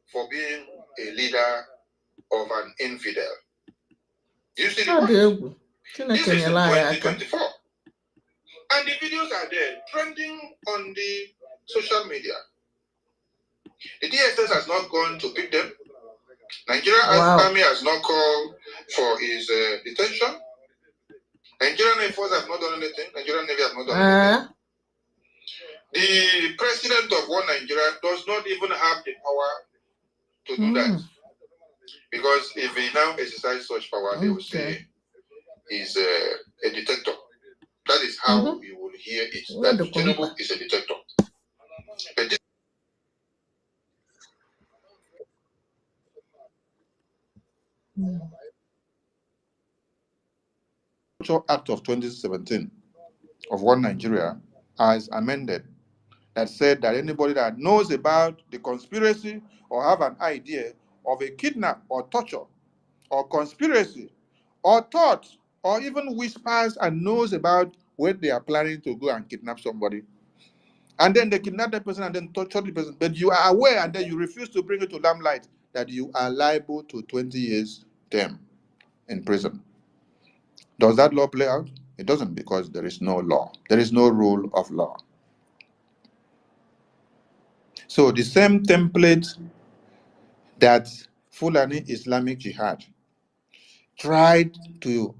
for being a leader of an infidel. You see the point? This is in 2024. And the videos are there, trending on the social media. The DSS has not gone to pick them. Nigerian Army has not called for his detention. Nigerian Air Force have not done anything. Nigerian Navy has not done anything. The president of one Nigeria does not even have the power to do that. Because if he now exercise such power, they will say he's a dictator. That is how you will hear it. That Tinubu is a dictator. Act of 2017 of One Nigeria as amended that said that anybody that knows about the conspiracy or have an idea of a kidnap or torture or conspiracy or thought or even whispers and knows about when they are planning to go and kidnap somebody, and then they kidnap the person and then torture the person, but you are aware and then you refuse to bring it to limelight, that you are liable to 20 years term in prison. Does that law play out? It doesn't, because there is no law. There is no rule of law. So the same template that Fulani Islamic Jihad tried to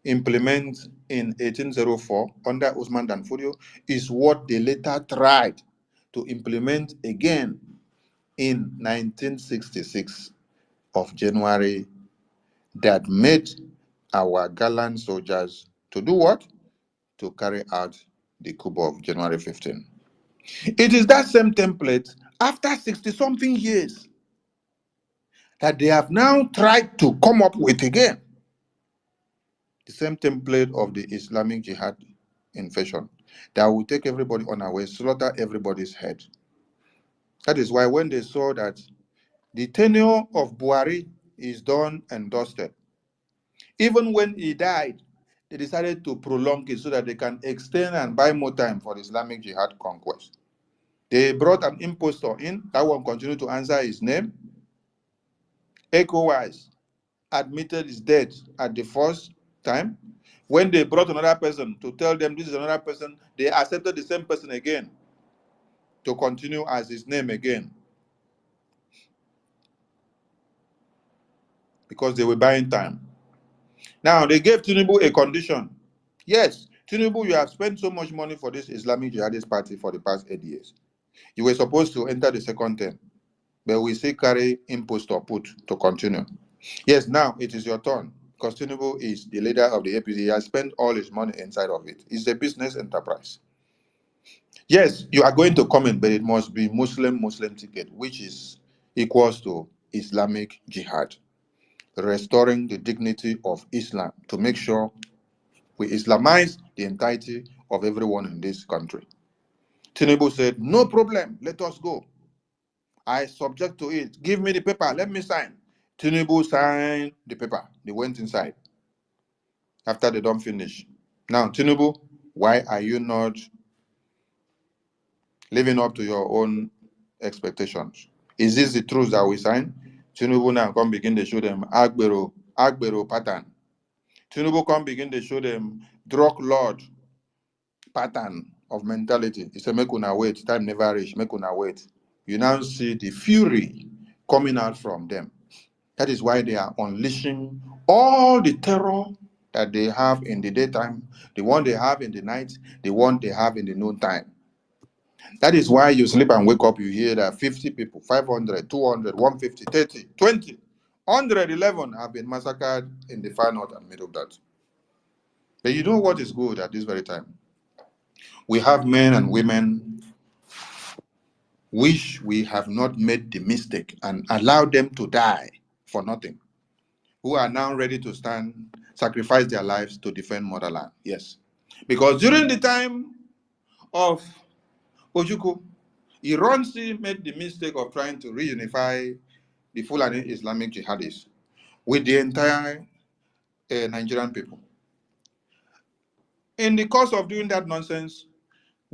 implement in 1804 under Usman Dan Fodio is what they later tried to implement again in 1966 of January, that made our gallant soldiers to do what? To carry out the coup of January 15. It is that same template after 60-something years that they have now tried to come up with again. The same template of the Islamic Jihad invasion that will take everybody on our way, slaughter everybody's head. That is why when they saw that the tenure of Buhari is done and dusted, even when he died, they decided to prolong it so that they can extend and buy more time for the Islamic Jihad conquest. They brought an impostor in, that one continued to answer his name. ECOWAS admitted his death at the first time. When they brought another person to tell them this is another person, they accepted the same person again to continue as his name again, because they were buying time. Now, they gave Tinubu a condition. Yes, Tinubu, you have spent so much money for this Islamic Jihadist party for the past 8 years. You were supposed to enter the second term, but we still carry impostor put to continue. Yes, now it is your turn, because Tinubu is the leader of the APC. He has spent all his money inside of it. It's a business enterprise. Yes, you are going to comment, but it must be Muslim ticket, which is equals to Islamic Jihad, restoring the dignity of Islam to make sure we Islamize the entirety of everyone in this country. Tinubu said, no problem, let us go. I subject to it. Give me the paper, let me sign. Tinubu signed the paper. They went inside after they don't finish. Now, Tinubu, why are you not living up to your own expectations? Is this the truth that we sign? Tinubu now come begin to show them Agbero pattern. Tinubu come begin to show them drug lord pattern of mentality. He said, make una wait, time never reach, make una wait. You now see the fury coming out from them. That is why they are unleashing all the terror that they have in the daytime, the one they have in the night, the one they have in the noontime. That is why you sleep and wake up, you hear that 50 people, 500, 200, 150, 30, 20, 111 have been massacred in the far north and middle belt. But you know what is good at this very time? We have men and women which we have not made the mistake and allowed them to die for nothing, who are now ready to stand, sacrifice their lives to defend motherland. Yes. Because during the time of Ojukwu, Iransi made the mistake of trying to reunify the Fulani Islamic jihadists with the entire Nigerian people. In the course of doing that nonsense,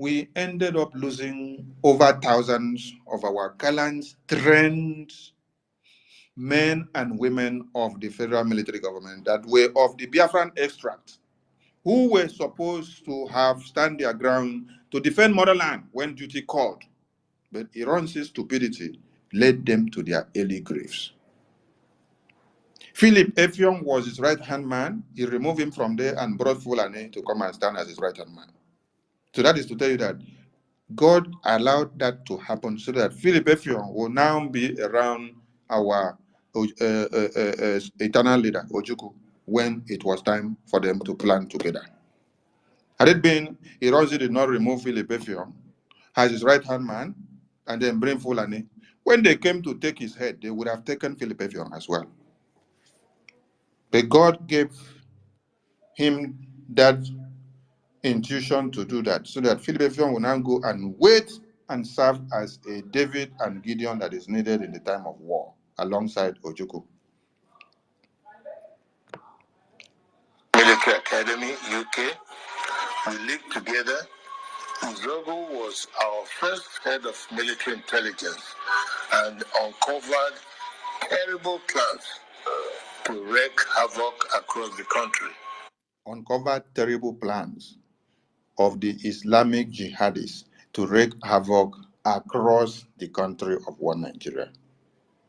we ended up losing over thousands of our gallant, trained men and women of the federal military government that were of the Biafran extract, who were supposed to have stand their ground to defend motherland when duty called. But Iran's stupidity led them to their early graves. Philip Effiong was his right-hand man. He removed him from there and brought Fulani to come and stand as his right-hand man. So that is to tell you that God allowed that to happen so that Philip Effiong will now be around our eternal leader, Ojukwu, when it was time for them to plan together. Had it been, Ironsi did not remove Philip Effiong as his right-hand man and then bring Fulani. When they came to take his head, they would have taken Philip Effiong as well. But God gave him that intuition to do that, so that Philip Effiong will now go and wait and serve as a David and Gideon that is needed in the time of war, alongside Ojukwu. Military Academy, UK, we lived together. Zogo was our first head of military intelligence and uncovered terrible plans to wreak havoc across the country. Uncovered terrible plans of the Islamic jihadists to wreak havoc across the country of one Nigeria.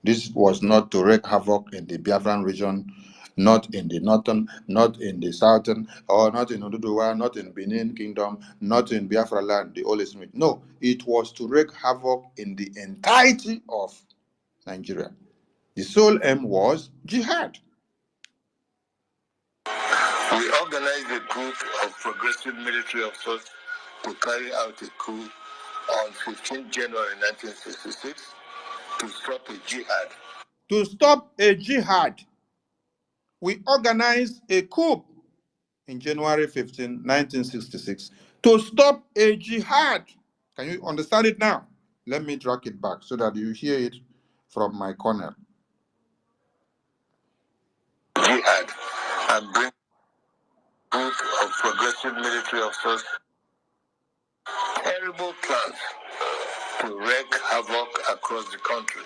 This was not to wreak havoc in the Biafran region, not in the northern, not in the southern, or not in Oduduwa, not in Benin Kingdom, not in Biafra land, the Holy Smith. No, it was to wreak havoc in the entirety of Nigeria. The sole aim was jihad. We organized a group of progressive military officers to carry out a coup on 15 January 1966 to stop a jihad. To stop a jihad, we organized a coup in January 15, 1966, to stop a jihad. Can you understand it now? Let me drag it back so that you hear it from my corner. Jihad and bring a group of progressive military officers terrible plans to wreak havoc across the country.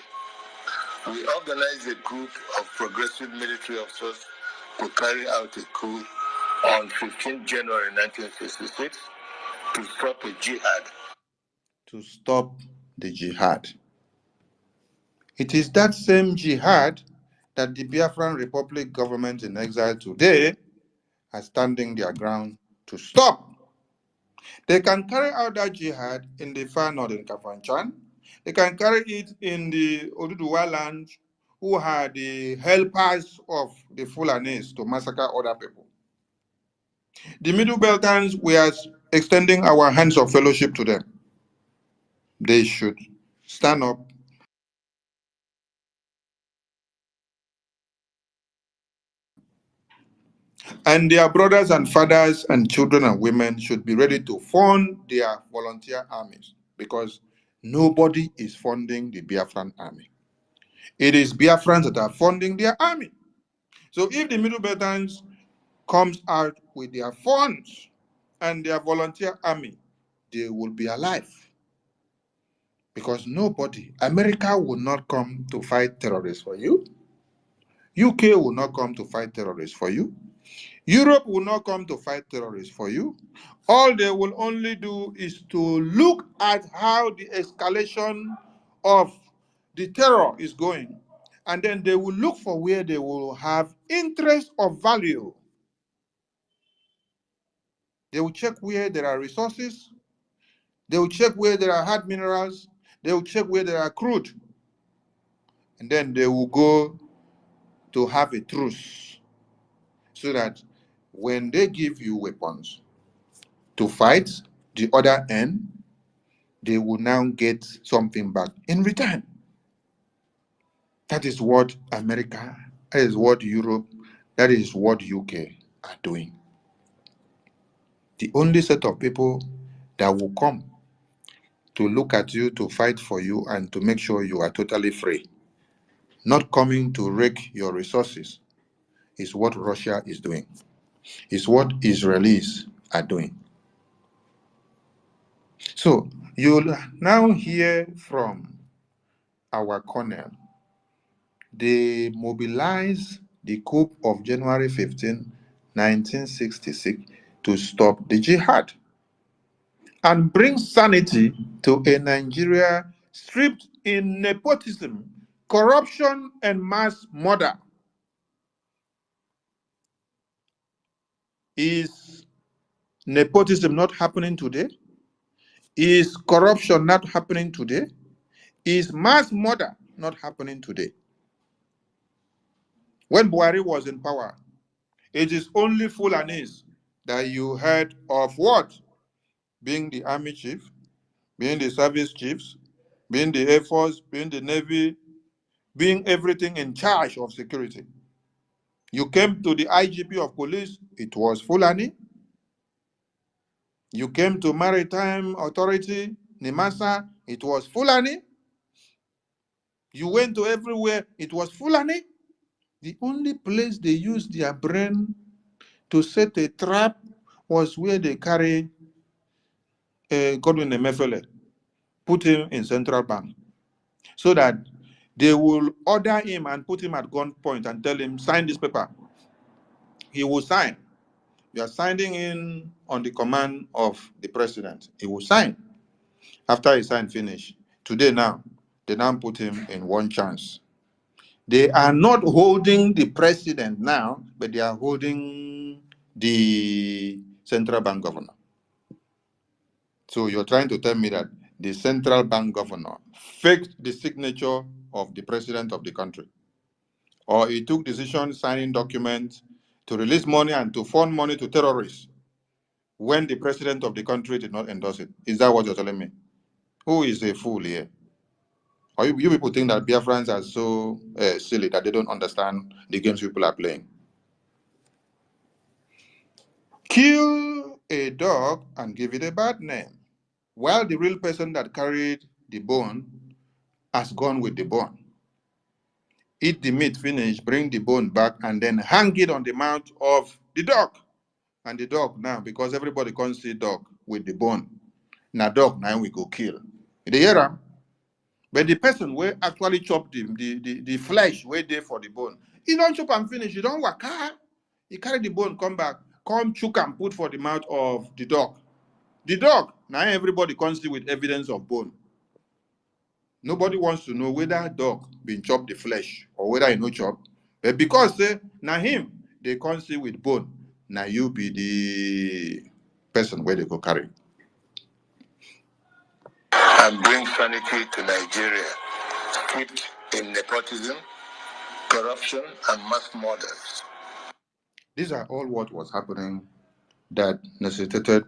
We organized a group of progressive military officers to carry out a coup on 15 January 1966 to stop a jihad. To stop the jihad. It is that same jihad that the Biafran Republic government in exile today are standing their ground to stop. They can carry out that jihad in the far northern Kafanchan. They can carry it in the Oduduwa land, who are the helpers of the Fulanis to massacre other people. The Middle Beltans, we are extending our hands of fellowship to them. They should stand up and their brothers and fathers and children and women should be ready to fund their volunteer armies, because nobody is funding the Biafran army. It is Biafrans that are funding their army. So if the Middle Beltans comes out with their funds and their volunteer army, they will be alive. Because nobody, America will not come to fight terrorists for you. UK will not come to fight terrorists for you. Europe will not come to fight terrorists for you. All they will only do is to look at how the escalation of the terror is going, and then they will look for where they will have interest of value. They will check where there are resources. They will check where there are hard minerals. They will check where there are crude. And then they will go to have a truce, so that when they give you weapons to fight the other end, they will now get something back in return. That is what America, that is what Europe, that is what UK are doing. The only set of people that will come to look at you, to fight for you, and to make sure you are totally free, not coming to wreak your resources, is what Russia is doing, is what Israelis are doing. So you'll now hear from our colonel. They mobilized the coup of January 15, 1966 to stop the jihad and bring sanity to a Nigeria stripped in nepotism, corruption, and mass murder. Is nepotism not happening today? Is corruption not happening today? Is mass murder not happening today? When Buhari was in power, it is only Fulanis that you heard of what? Being the army chief, being the service chiefs, being the Air Force, being the Navy, being everything in charge of security. You came to the IGP of police, it was Fulani. You came to Maritime Authority, Nimasa, it was Fulani. You went to everywhere, it was Fulani. The only place they used their brain to set a trap was where they carry Godwin Emefiele, put him in central bank, so that they will order him and put him at gunpoint and tell him, sign this paper. He will sign. You are signing in on the command of the president. He will sign. After he signed, finish. Today now, they now put him in one chance. They are not holding the president now, but they are holding the central bank governor. So you're trying to tell me that the central bank governor faked the signature of the president of the country, or he took decision signing documents to release money and to fund money to terrorists when the president of the country did not endorse it. Is that what you're telling me? Who is a fool here? Or you people think that Biafrans are so silly that they don't understand the games people are playing? Kill a dog and give it a bad name, while the real person that carried the bone has gone with the bone. Eat the meat, finish, bring the bone back, and then hang it on the mouth of the dog. And the dog now, because everybody can't see dog with the bone, now dog now we go kill. You hear am? But the person will actually chop the flesh wey dey for the bone, he don't chop and finish, he don't waka. He carry the bone, come back, come chook and put for the mouth of the dog. The dog, now everybody can see with evidence of bone. Nobody wants to know whether dog been chop the flesh or whether he no chop. But because say now him, they can't see with bone. Now you be the person where they go carry. And bring sanity to Nigeria, stripped in nepotism, corruption, and mass murders. These are all what was happening that necessitated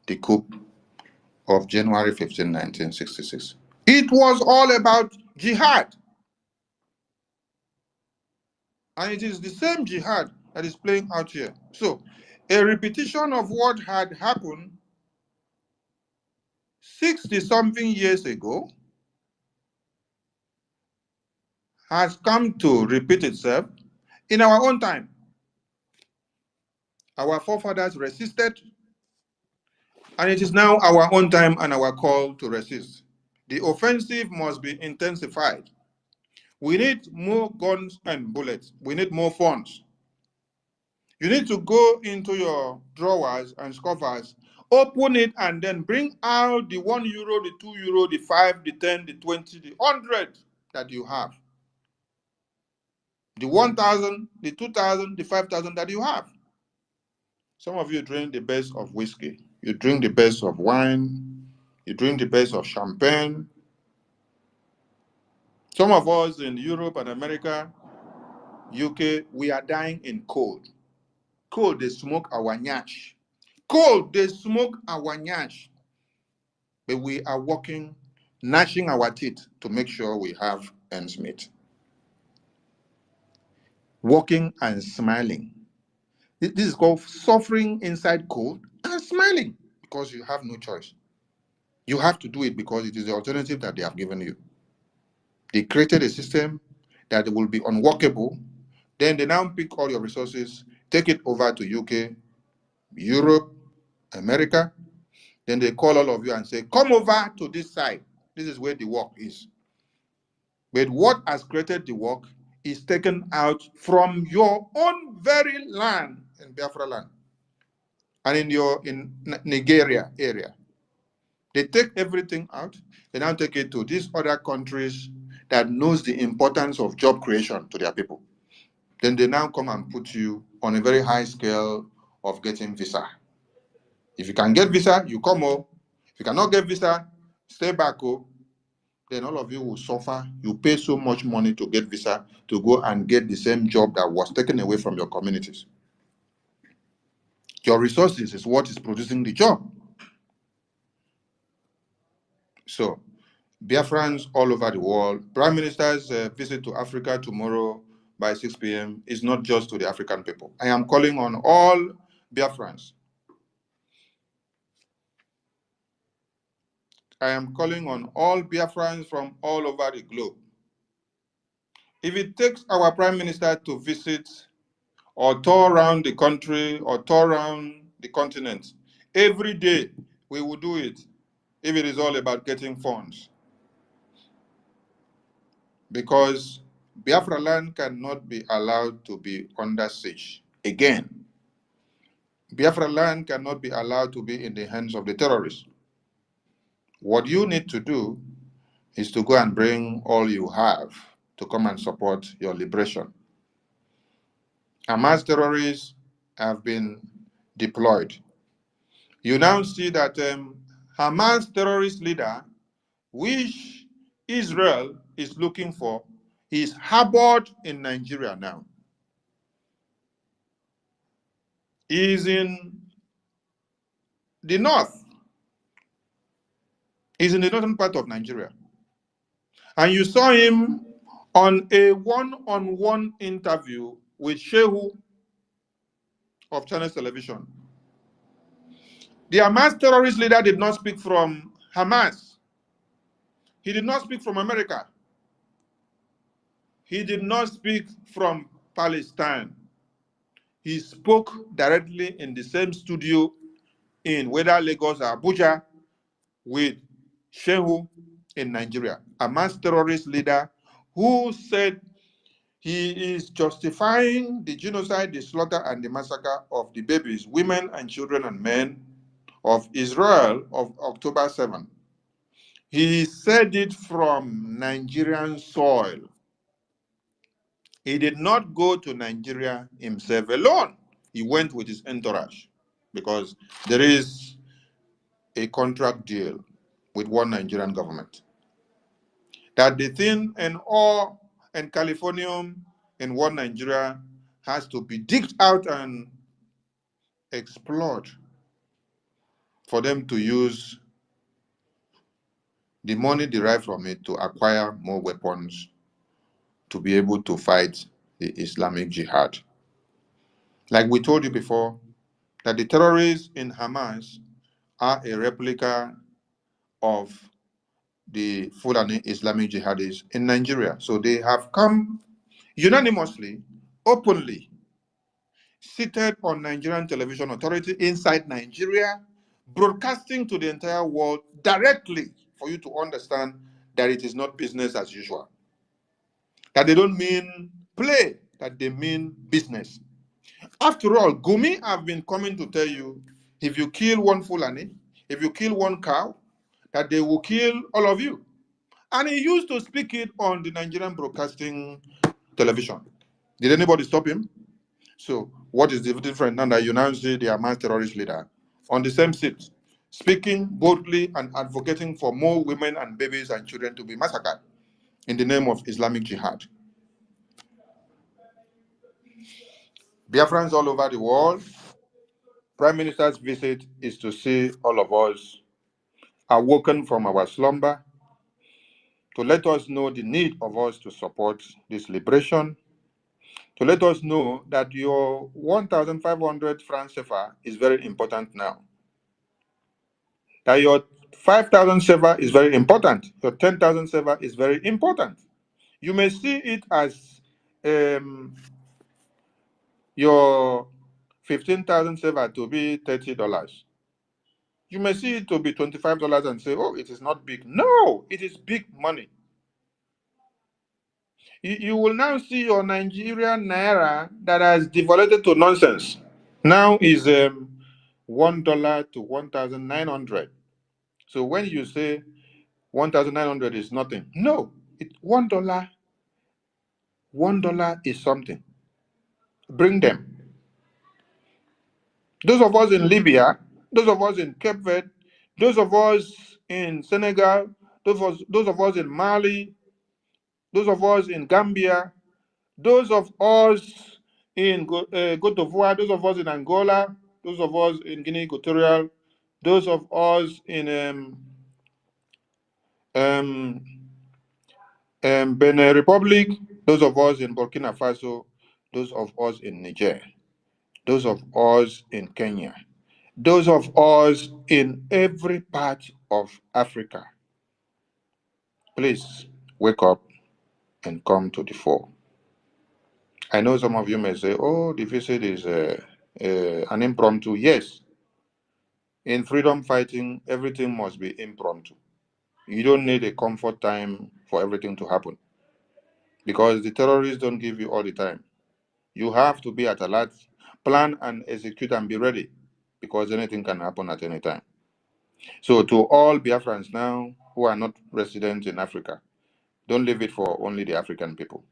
the coup of January 15, 1966. It was all about jihad. And it is the same jihad that is playing out here. So, a repetition of what had happened 60-something years ago has come to repeat itself in our own time. Our forefathers resisted, and it is now our own time and our call to resist. The offensive must be intensified. We need more guns and bullets. We need more funds. You need to go into your drawers and scoffers, open it, and then bring out the €1, the €2, the 5, the 10, the 20, the 100 that you have. The 1,000, the 2,000, the 5,000 that you have. Some of you drink the best of whiskey. You drink the best of wine. You drink the best of champagne. Some of us in Europe and America, UK, we are dying in cold. Cold, they smoke our nyash. Cold, they smoke our nyash. But we are working, gnashing our teeth to make sure we have ends meet. Working and smiling. This is called suffering inside cold and smiling because you have no choice. You have to do it because it is the alternative that they have given you. They created a system that will be unworkable. Then they now pick all your resources, take it over to UK, Europe, America, Then they call all of you and say, come over to this side. This is where the work is. But what has created the work is taken out from your own very land in Biafra land and in Nigeria area. They take everything out. They now take it to these other countries that knows the importance of job creation to their people. Then they now come and put you on a very high scale of getting visa. If you can get visa, you come home. If you cannot get visa, stay back home. Then all of you will suffer. You pay so much money to get visa to go and get the same job that was taken away from your communities. Your resources is what is producing the job. So, Biafrans all over the world, Prime Minister's visit to Africa tomorrow by 6 p.m. is not just to the African people. I am calling on all Biafrans. I am calling on all Biafrans from all over the globe. If it takes our Prime Minister to visit or tour around the country or tour around the continent, every day we will do it if it is all about getting funds. Because Biafra land cannot be allowed to be under siege again. Biafra land cannot be allowed to be in the hands of the terrorists. What you need to do is to go and bring all you have to come and support your liberation. Hamas terrorists have been deployed. You now see that Hamas terrorist leader, which Israel is looking for, is harbored in Nigeria now. He is in the north. He's in the northern part of Nigeria. And you saw him on a one-on-one interview with Shehu of Channels Television. The Hamas terrorist leader did not speak from Hamas. He did not speak from America. He did not speak from Palestine. He spoke directly in the same studio in whether Lagos or Abuja with Shehu in Nigeria, a mass terrorist leader who said he is justifying the genocide, the slaughter, and the massacre of the babies, women, and children and men of Israel of October 7. He said it from Nigerian soil. He did not go to Nigeria himself alone. He went with his entourage because there is a contract deal with one Nigerian government. That the thing and ore and Californium in one Nigeria has to be digged out and explored for them to use the money derived from it to acquire more weapons to be able to fight the Islamic Jihad. Like we told you before, that the terrorists in Hamas are a replica of the Fulani Islamic jihadists in Nigeria. So they have come unanimously, openly, seated on Nigerian Television Authority inside Nigeria, broadcasting to the entire world directly for you to understand that it is not business as usual. That they don't mean play, that they mean business. After all, Gumi have been coming to tell you, if you kill one Fulani, if you kill one cow, that they will kill all of you. And he used to speak it on the Nigerian broadcasting television. Did anybody stop him? So what is the difference now that you now see the Hamas terrorist leader on the same seat, speaking boldly and advocating for more women and babies and children to be massacred in the name of Islamic Jihad? Biafrans all over the world, Prime Minister's visit is to see all of us awoken from our slumber, to let us know the need of us to support this liberation, to let us know that your 1,500 francs CFA is very important now. That your 5,000 CFA is very important. Your 10,000 CFA is very important. You may see it as your 15,000 CFA to be $30. You may see it to be $25 and say, oh, it is not big. No, it is big money. You will now see your Nigerian naira that has devalued to nonsense. Now is $1 to 1,900. So when you say 1,900 is nothing, no, $1 is something. Bring them. Those of us in Libya, those of us in Cape Verde, those of us in Senegal, those of us in Mali, those of us in Gambia, those of us in Cote d'Ivoire, those of us in Angola, those of us in Guinea Equatorial, those of us in Benin Republic, those of us in Burkina Faso, those of us in Niger, those of us in Kenya, those of us in every part of Africa. Please wake up and come to the fore. I know some of you may say, oh, the visit is an impromptu. Yes. In freedom fighting, everything must be impromptu. You don't need a comfort time for everything to happen because the terrorists don't give you all the time. You have to be at alert, plan and execute and be ready because anything can happen at any time. So to all Biafrans now who are not resident in Africa, don't leave it for only the African people.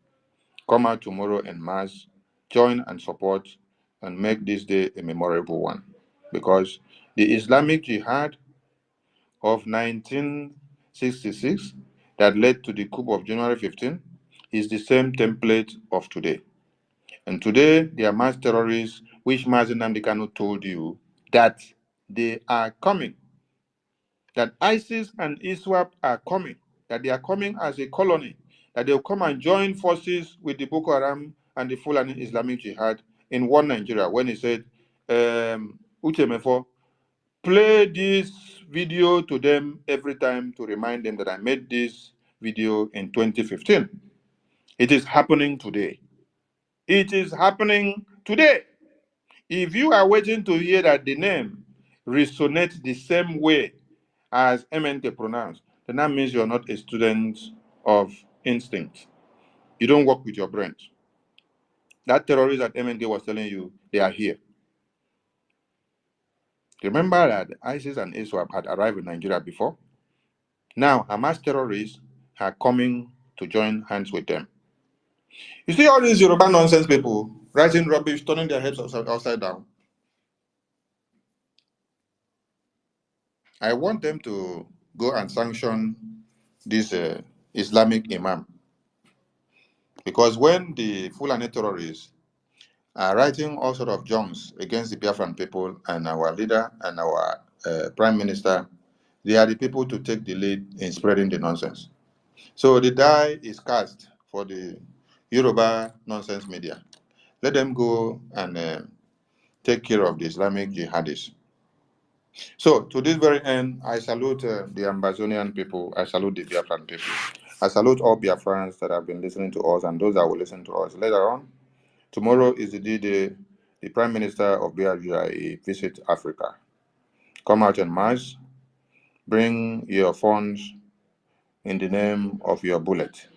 Come out tomorrow en masse, join and support, and make this day a memorable one. Because the Islamic Jihad of 1966 that led to the coup of January 15 is the same template of today. And today, they are mass terrorists, which Mazi Nnamdi Kanu told you that they are coming, that ISIS and ISWAP are coming, that they are coming as a colony, that they'll come and join forces with the Boko Haram and the Fulani Islamic Jihad in one Nigeria. When he said, Uchemefo, play this video to them every time to remind them that I made this video in 2015. It is happening today. It is happening today. If you are waiting to hear that the name resonates the same way as MNK pronounced, then that means you're not a student of instinct. You don't work with your brains. That terrorist that MNK was telling you, they are here. Remember that ISIS and ISWAP had arrived in Nigeria before? Now, Hamas terrorists are coming to join hands with them. You see all these Yoruba nonsense people writing rubbish, turning their heads upside down. I want them to go and sanction this Islamic imam. Because when the Fulani terrorists are writing all sort of junks against the Biafran people and our leader and our prime minister, they are the people to take the lead in spreading the nonsense. So the die is cast for the Yoruba nonsense media. Let them go and take care of the Islamic jihadists. So to this very end, I salute the Ambazonian people. I salute the Biafran people. I salute all Biafrans that have been listening to us and those that will listen to us later on. Tomorrow is the day the Prime Minister of BRGIE visit Africa. Come out en masse. Bring your funds in the name of your bullet.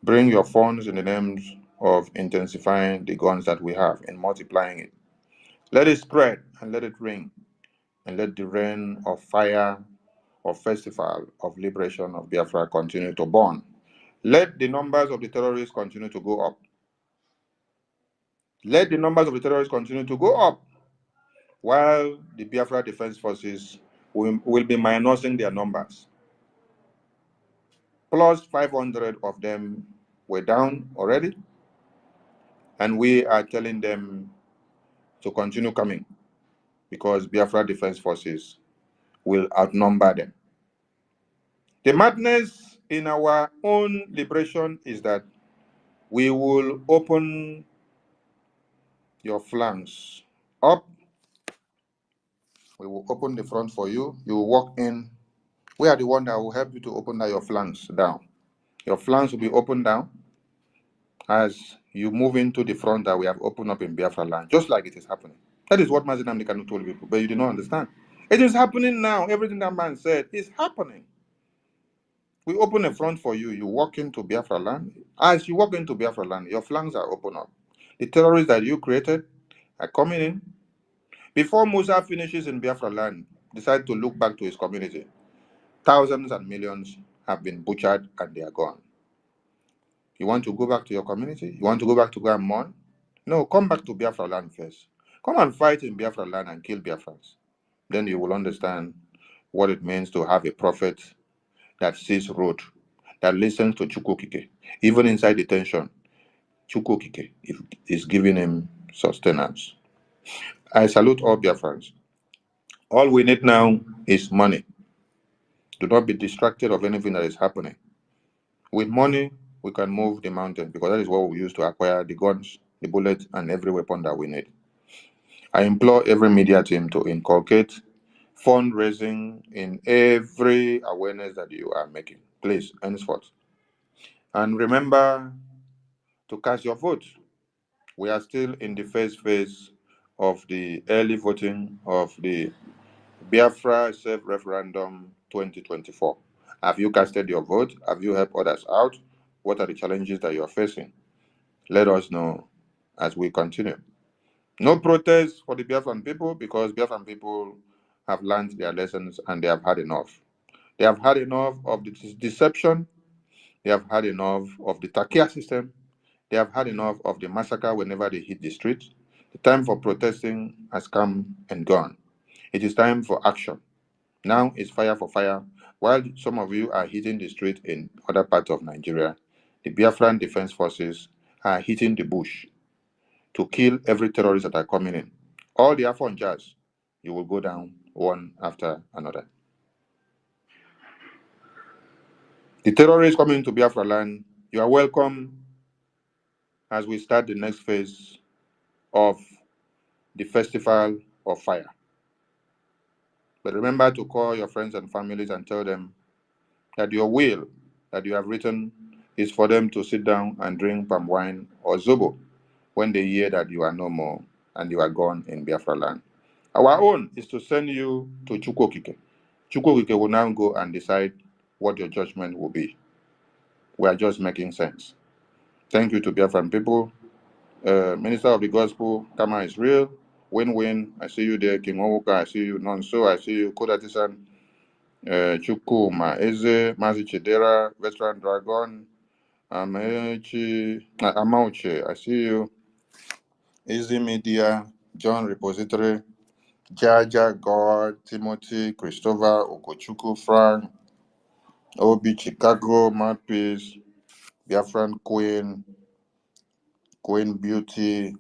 Bring your funds in the names of intensifying the guns that we have and multiplying it. Let it spread and let it ring, and let the rain of fire, of festival, of liberation of Biafra continue to burn. Let the numbers of the terrorists continue to go up. Let the numbers of the terrorists continue to go up, while the Biafra Defense Forces will be minusing their numbers. Plus 500 of them were down already, and we are telling them to continue coming because Biafra Defense Forces will outnumber them. The madness in our own liberation is that we will open your flanks up. We will open the front for you. You will walk in. We are the one that will help you to open your flanks down. Your flanks will be opened down as you move into the front that we have opened up in Biafra land, just like it is happening. That is what Mazi Nnamdi Kanu told people, but you did not understand. It is happening now. Everything that man said is happening. We open a front for you. You walk into Biafra land. As you walk into Biafra land, your flanks are open up. The terrorists that you created are coming in. Before Musa finishes in Biafra land, decide to look back to his community. Thousands and millions have been butchered and they are gone. You want to go back to your community? You want to go back to go and mourn? No, come back to Biafra land first. Come and fight in Biafra land and kill Biafrans. Then you will understand what it means to have a prophet that sees road, that listens to Chukwukike. Even inside detention, Chukwukike is giving him sustenance. I salute all Biafrans. All we need now is money. Do not be distracted of anything that is happening. With money, we can move the mountain because that is what we use to acquire the guns, the bullets, and every weapon that we need. I implore every media team to inculcate fundraising in every awareness that you are making. Please, henceforth. And remember to cast your vote. We are still in the first phase of the early voting of the Biafra Self-Referendum 2024. Have you casted your vote? Have you helped others out? What are the challenges that you are facing? Let us know as we continue. No protest for the Biafran people because Biafran people have learned their lessons and they have had enough. They have had enough of the deception. They have had enough of the Takia system. They have had enough of the massacre whenever they hit the street. The time for protesting has come and gone. It is time for action. Now it's fire for fire. While some of you are hitting the street in other parts of Nigeria, the Biafran Defense Forces are hitting the bush to kill every terrorist that are coming in. All the Afonjas, you will go down one after another. The terrorists coming to Biafra land, you are welcome as we start the next phase of the Festival of Fire. But remember to call your friends and families and tell them that your will that you have written is for them to sit down and drink palm wine or zobo when they hear that you are no more and you are gone in Biafra land. Our own is to send you to Chukwukike. Chukwukike will now go and decide what your judgment will be. We are just making sense. Thank you to Biafran people. Minister of the Gospel, Kama is real. Win-win. I see you there. King Owuka, I see you. Nonso, I see you. Kodatisan, Chukwu, Eze, Mazi Chidera, Veteran Dragon, Amauche, I see you. Easy Media, John Repository, Jaja, God, Timothy, Christopher, Okochukwu, Frank, Obi, Chicago, Mouthpiece, Biafran Queen, Queen Beauty,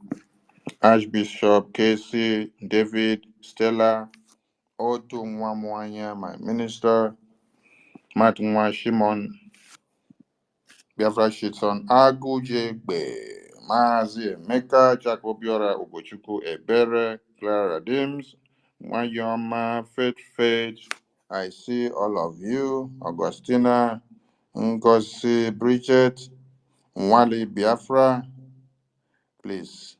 Archbishop, Casey, David, Stella, Otu Mwamwanya, my minister, Matt Nwa Shimon, Biafra Shitson, Agu Jegbe, Mazi Emeka, Jack Obiora, Ugochukwu Ebere, Clara Dims, Mwayoma, Faith, I see all of you, Augustina, Ngozi, Bridget, Mwali Biafra. Please,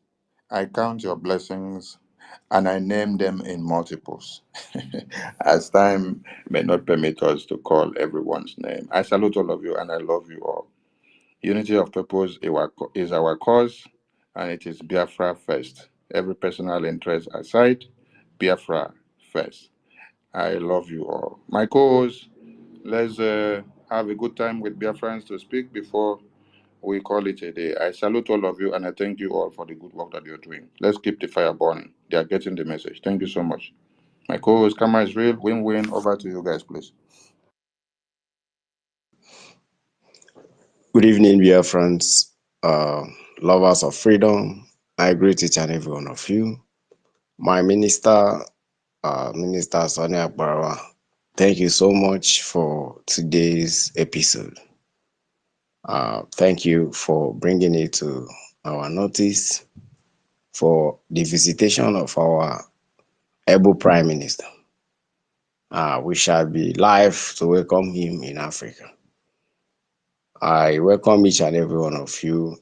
I count your blessings and I name them in multiples, as time may not permit us to call everyone's name. I salute all of you and I love you all. Unity of purpose is our cause, and it is Biafra first. Every personal interest aside, Biafra first. I love you all. My co-host, let's have a good time with Biafrans to speak before we call it a day. I salute all of you and I thank you all for the good work that you're doing. Let's keep the fire burning. They are getting the message. Thank you so much. My co-host, Kama is real. Win-win. Over to you guys, please. Good evening, dear friends, lovers of freedom. I greet each and every one of you. My minister, Minister Sonia Barawa, thank you so much for today's episode. Thank you for bringing it to our notice for the visitation of our able Prime Minister. We shall be live to welcome him in Africa. I welcome each and every one of you.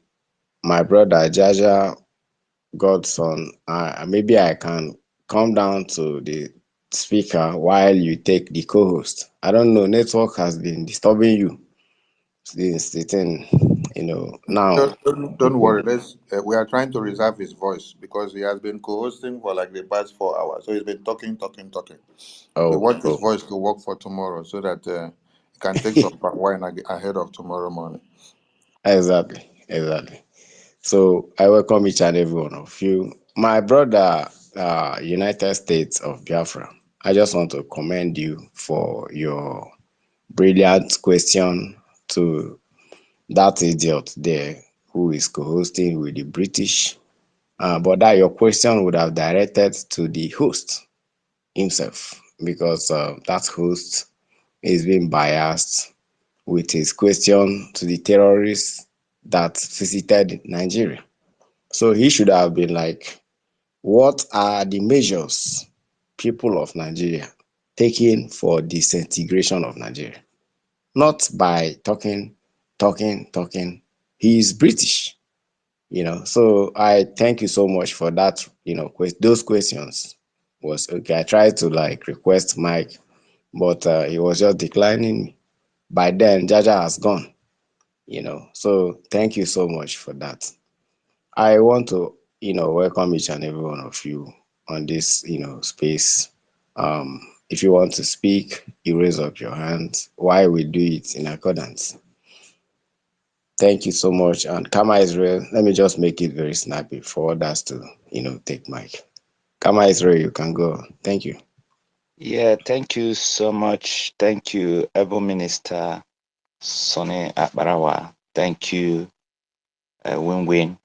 My brother Jaja Godson, maybe I can come down to speaker while you take the co-host. I don't know, network has been disturbing you since the thing, now. Don't worry. Let's. We are trying to reserve his voice because he has been co-hosting for like the past 4 hours. So he's been talking, talking, talking. We Oh, want his oh, voice to work for tomorrow so that he can take some palm wine ahead of tomorrow morning. exactly, exactly. So I welcome each and every one of you. My brother, United States of Biafra, I just want to commend you for your brilliant question to that idiot there who is co-hosting with the British. But that your question would have directed to the host himself, because that host is being biased with his question to the terrorists that visited Nigeria. So he should have been like, what are the measures people of Nigeria taking for disintegration of Nigeria? Not by talking, talking, talking. He is British, So I thank you so much for that. Those questions was okay. I tried to like request Mike, but he was just declining me. By then, Jaja has gone. So thank you so much for that. I want to, welcome each and every one of you on this, space. If you want to speak, you raise up your hand while we do it in accordance. Thank you so much. And Kama Israel, let me just make it very snappy for others to, take mic. Kama Israel, you can go. Thank you. Yeah, thank you so much. Thank you, Able Minister Sonny Akbarawa. Thank you, Win Win.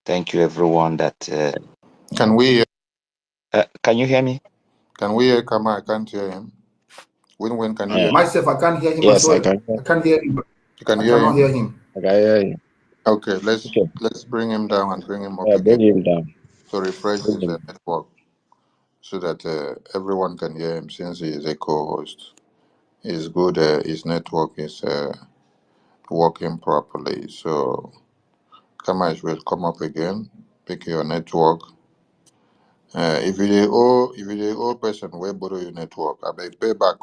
Thank you, everyone. Can we? Can you hear me? Can we hear Kama? I can't hear him. Win, can you hear? Myself, I can't hear him as Yes, I well. can. I can't hear him. You can I hear cannot him. hear him. I can hear you. Okay, Okay. let's bring him down and bring him up Yeah, again bring him down. to refresh Bring his him. network so that everyone can hear him since he is a co-host. It's good. His network is working properly. So Kama will come up again. Pick your network. If you the old person will borrow your network, I beg pay back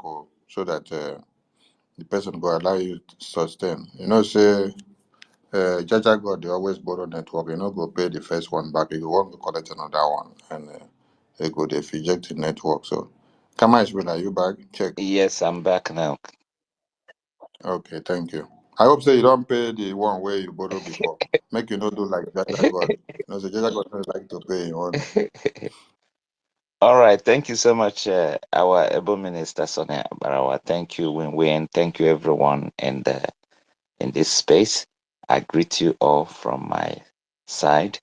so that the person go allow you to sustain. Say Jaja God they always borrow network. You know go pay the first one back. You go want to collect another one, and they go they reject the network. So Kama are you back? Check. Yes, I'm back now. Okay, thank you. I hope say you don't pay the one where you borrow before. Make you not do like Jaja God. So Jaja God don't like to pay your own. All right. Thank you so much, our Able Minister Sonny Akbarawa. Thank you, Win Win. Thank you, everyone in this space. I greet you all from my side.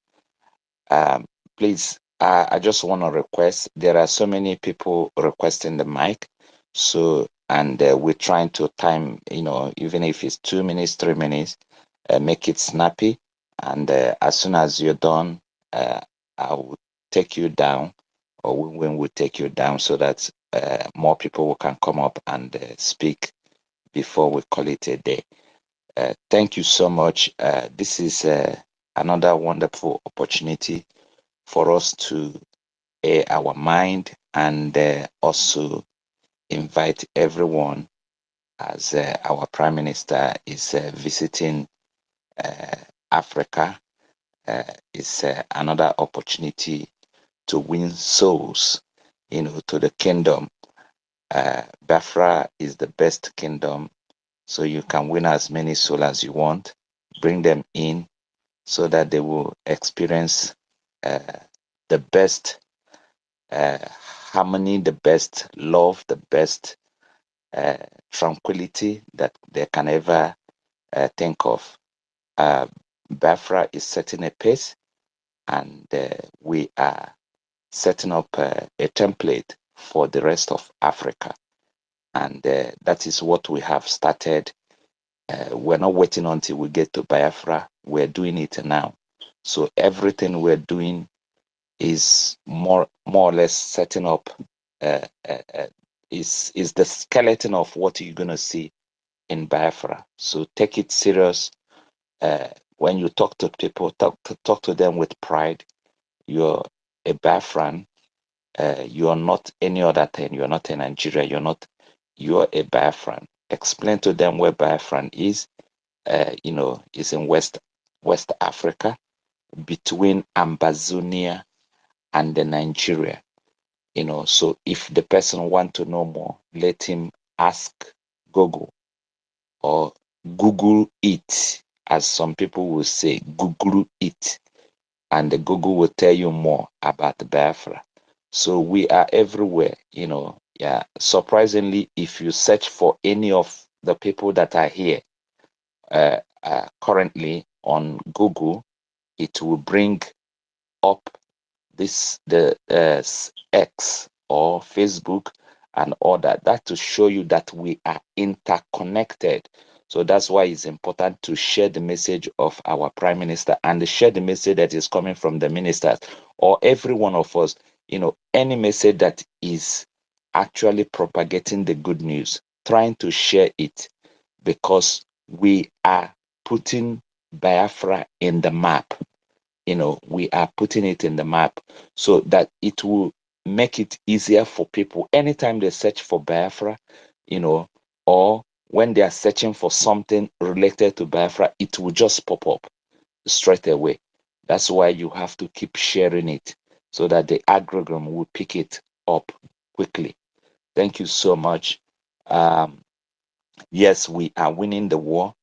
Um, Please, I just want to request. There are so many people requesting the mic, so and we're trying to time. Even if it's 2 minutes, 3 minutes, make it snappy. And as soon as you're done, I will take you down, or when we take you down, so that more people can come up and speak before we call it a day. Thank you so much. This is another wonderful opportunity for us to air our mind and also invite everyone as our Prime Minister is visiting uh, Africa. It's another opportunity to win souls, to the kingdom. Biafra is the best kingdom, so you can win as many souls as you want, bring them in so that they will experience uh, the best uh, harmony, the best love, the best uh, tranquility that they can ever think of. Uh, Biafra is setting a pace, and we are setting up a template for the rest of Africa. And that is what we have started. We're not waiting until we get to Biafra. We're doing it now. So everything we're doing is more or less setting up uh, uh, uh, is the skeleton of what you're gonna see in Biafra. So take it serious. When you talk to people, talk to them with pride. You're a Biafran. You are not any other thing. You are not in Nigeria. You are a Biafran. Explain to them where Biafran is. It's in West Africa, between Ambazonia and the Nigeria. So if the person want to know more, let him ask Google, or Google it, as some people will say, Google it, and the Google will tell you more about Biafra. So we are everywhere, Yeah. Surprisingly, if you search for any of the people that are here currently on Google, it will bring up the X or Facebook and all that. That to show you that we are interconnected. So that's why it's important to share the message of our Prime Minister and share the message that is coming from the ministers, or every one of us. Any message that is actually propagating the good news, trying to share it, because we are putting Biafra in the map. We are putting it in the map so that it will make it easier for people anytime they search for Biafra, or when they are searching for something related to Biafra, it will just pop up straight away. That's why you have to keep sharing it so that the algorithm will pick it up quickly. Thank you so much. Yes, we are winning the war,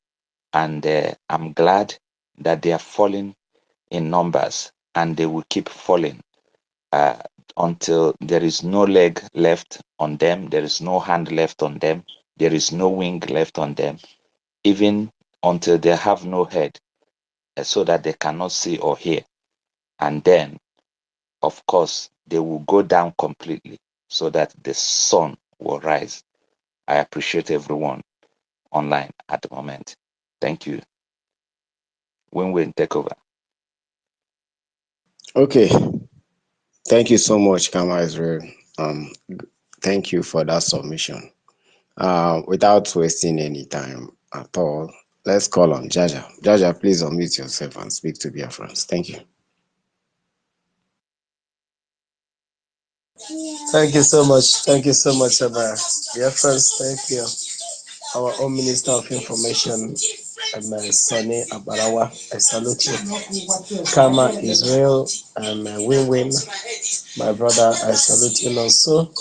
and I'm glad that they are falling in numbers, and they will keep falling uh, until there is no leg left on them, there is no hand left on them, there is no wing left on them, even until they have no head, so that they cannot see or hear. And then, of course, they will go down completely so that the sun will rise. I appreciate everyone online at the moment. Thank you. Win-win, take over. Okay, thank you so much, Kama Israel. Thank you for that submission. Without wasting any time at all, let's call on Jaja. Jaja, please unmute yourself and speak to Biafrans. Thank you. Thank you so much. Thank you so much, Abba. Dear friends, thank you. Our own Minister of Information, Sonny Abarawa. I salute you. Kama Israel and Win-Win, my brother, I salute you also.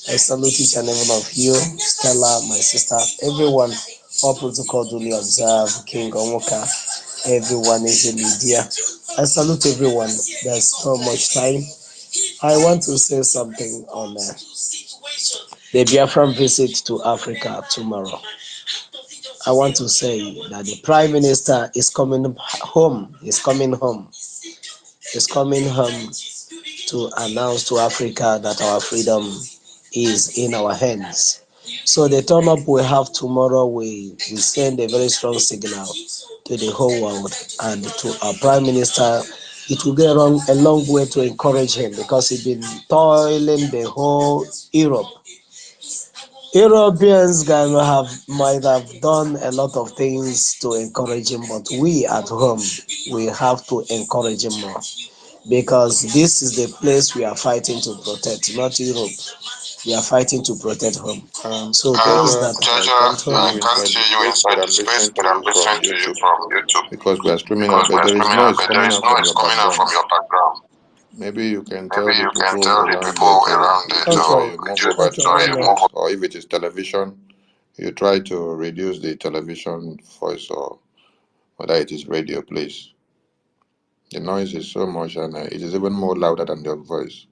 I salute each and every one of you, Stella, my sister, everyone, all protocol duly observed, King Omoka, everyone is in media. I salute everyone. There's so much time. I want to say something on the Biafran visit to Africa tomorrow. I want to say that the Prime Minister is coming home. He's coming home. He's coming home to announce to Africa that our freedom is in our hands. So the turn up we have tomorrow, we send a very strong signal to the whole world and to our Prime Minister. It will go a long way to encourage him, because he's been toiling the whole Europe. Europeans might have done a lot of things to encourage him, but we at home, we have to encourage him more, because this is the place we are fighting to protect, not Europe. We are fighting to protect home. So those Jaja, that I have can't come see you inside the space, but I'm listening to you from YouTube because we are streaming out, but there is noise coming out from your background. Maybe you can tell the people around there to reduce, or you move over to silent, or if it is television, you try to reduce the television voice, or whether it is radio, please. The noise is so much, and it is even more louder than your voice.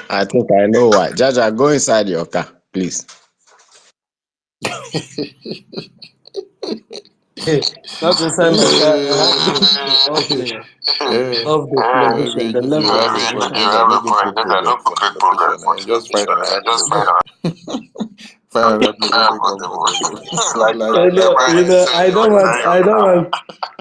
I think I know why. Jaja, go inside your car, please. not inside my car. I have to off the Maybe television, the you level have of a the point. Maybe you are not going to create progress on the location. And just find another place. Find another place where they comfortable. Like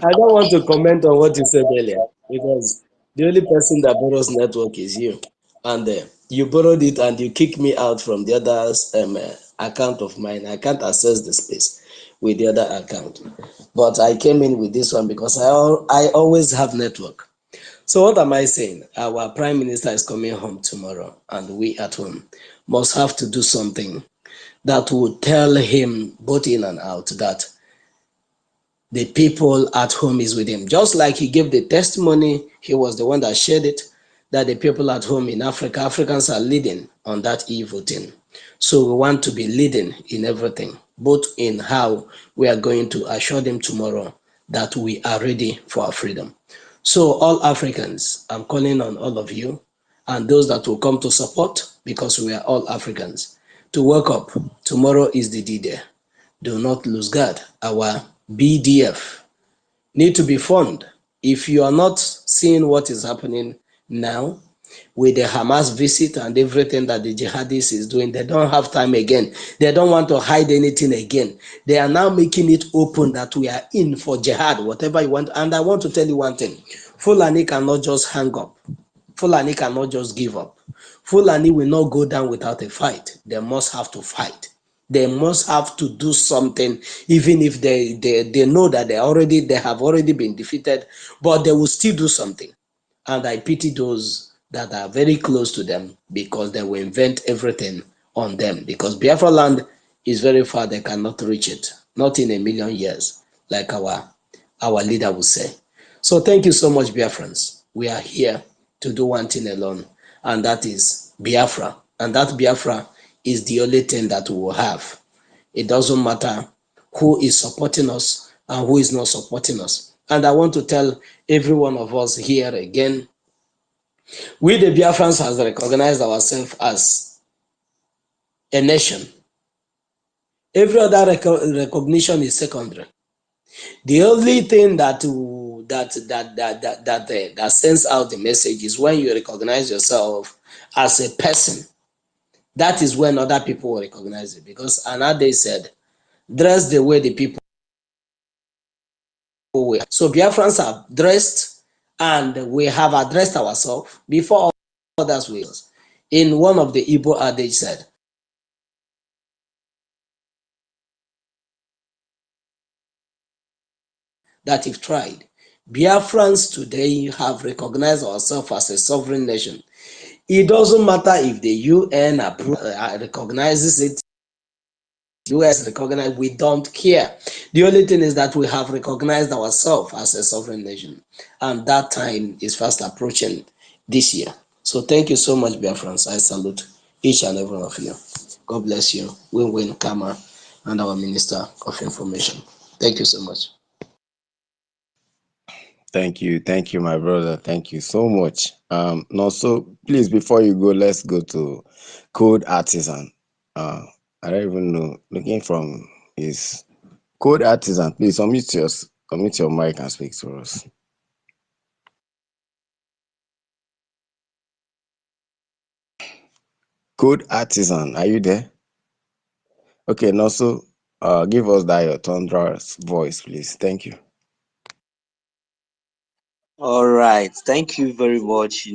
I don't want to comment on what you said earlier, because the only person that borrows network is you, and you borrowed it and you kick me out from the other account of mine. I can't access the space with the other account, but I came in with this one because I always have network. So what am I saying? Our prime minister is coming home tomorrow, and we at home must have to do something that will tell him both in and out that the people at home is with him. Just like he gave the testimony, he was the one that shared it, that the people at home in Africa, Africans are leading on that evil thing. So we want to be leading in everything, both in how we are going to assure them tomorrow that we are ready for our freedom. So all Africans, I'm calling on all of you and those that will come to support, because we are all Africans, to wake up. Tomorrow is the D-Day. Do not lose guard. Our BDF need to be formed. If you are not seeing what is happening now with the Hamas visit and everything that the jihadists is doing, they don't have time again. They don't want to hide anything again. They are now making it open that we are in for jihad, whatever you want. And I want to tell you one thing. Fulani cannot just hang up. Fulani cannot just give up. Fulani will not go down without a fight. They must have to fight. They must have to do something, even if they know that they have already been defeated, but they will still do something. And I pity those that are very close to them, because they will invent everything on them. Because Biafra land is very far, they cannot reach it, not in a million years, like our leader would say. So thank you so much, Biafrans. We are here to do one thing alone, and that is Biafra. And that Biafra is the only thing that we will have. It doesn't matter who is supporting us and who is not supporting us. And I want to tell every one of us here again, we the Biafrans has recognized ourselves as a nation. Every other recognition is secondary. The only thing that sends out the message is when you recognize yourself as a person. That is when other people will recognize it. Because another said, dress the way the people wear. So Biafrans have dressed, and we have addressed ourselves before others will. In one of the Igbo adage said, that if tried, Biafrans today have recognized ourselves as a sovereign nation. It doesn't matter if the UN recognizes it, US recognize, we don't care. The only thing is that we have recognized ourselves as a sovereign nation, and that time is fast approaching this year. So thank you so much, Biafrans. I salute each and every one of you. God bless you. Win-win, Kama, and our Minister of Information. Thank you so much. Thank you, my brother. Thank you so much. No, so please, before you go, let's go to Code Artisan. I don't even know. Looking from his Code Artisan, please unmute your mic and speak to us. Code Artisan, are you there? Okay, no, so give us that your thunderous voice, please. Thank you. All right, thank you very much.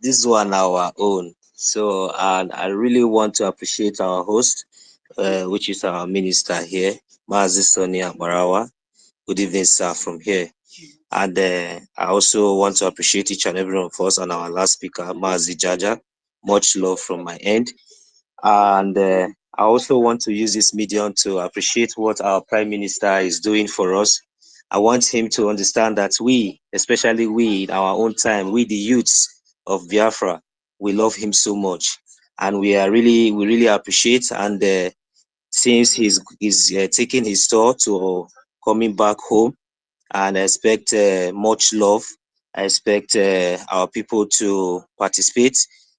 This one our own. So, and I really want to appreciate our host, which is our minister here, Mazi Sonia Barawa. Good evening, sir, from here. And I also want to appreciate each and every one of us and our last speaker, Mazi Jaja. Much love from my end. And I also want to use this medium to appreciate what our Prime Minister is doing for us. I want him to understand that we, especially we in our own time, we the youths of Biafra, we love him so much. And we really appreciate, and since he's taking his tour to coming back home, and I expect much love. I expect our people to participate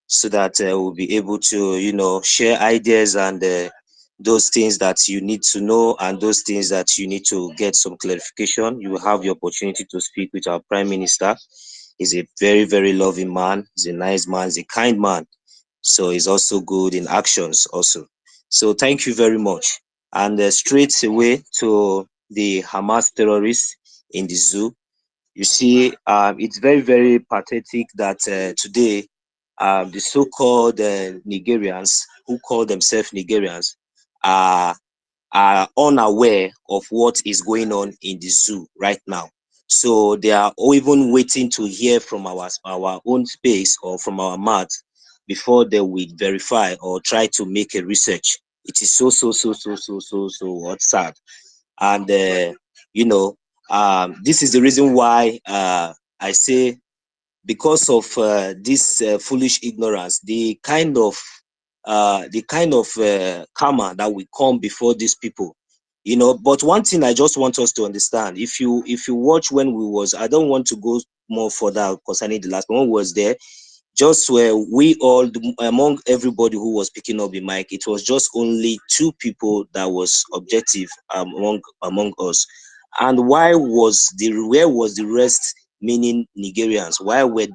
so that we'll be able to, share ideas and those things that you need to know and those things that you need to get some clarification. You will have the opportunity to speak with our Prime Minister. He's a very, very loving man. He's a nice man. He's a kind man. So he's also good in actions also. So thank you very much. And straight away to the Hamas terrorists in the zoo. You see, it's very, very pathetic that today the so-called Nigerians, who call themselves Nigerians, are unaware of what is going on in the zoo right now. So they are even waiting to hear from our own space or from our mouth before they will verify or try to make a research. It is so sad. And this is the reason why I say, because of this foolish ignorance, the kind of karma that will come before these people, But one thing I just want us to understand: if you watch when we was, I don't want to go more further concerning the last one was there. Just where we all, among everybody who was picking up the mic, it was just only two people that was objective among us. And where was the rest? Meaning Nigerians. Why were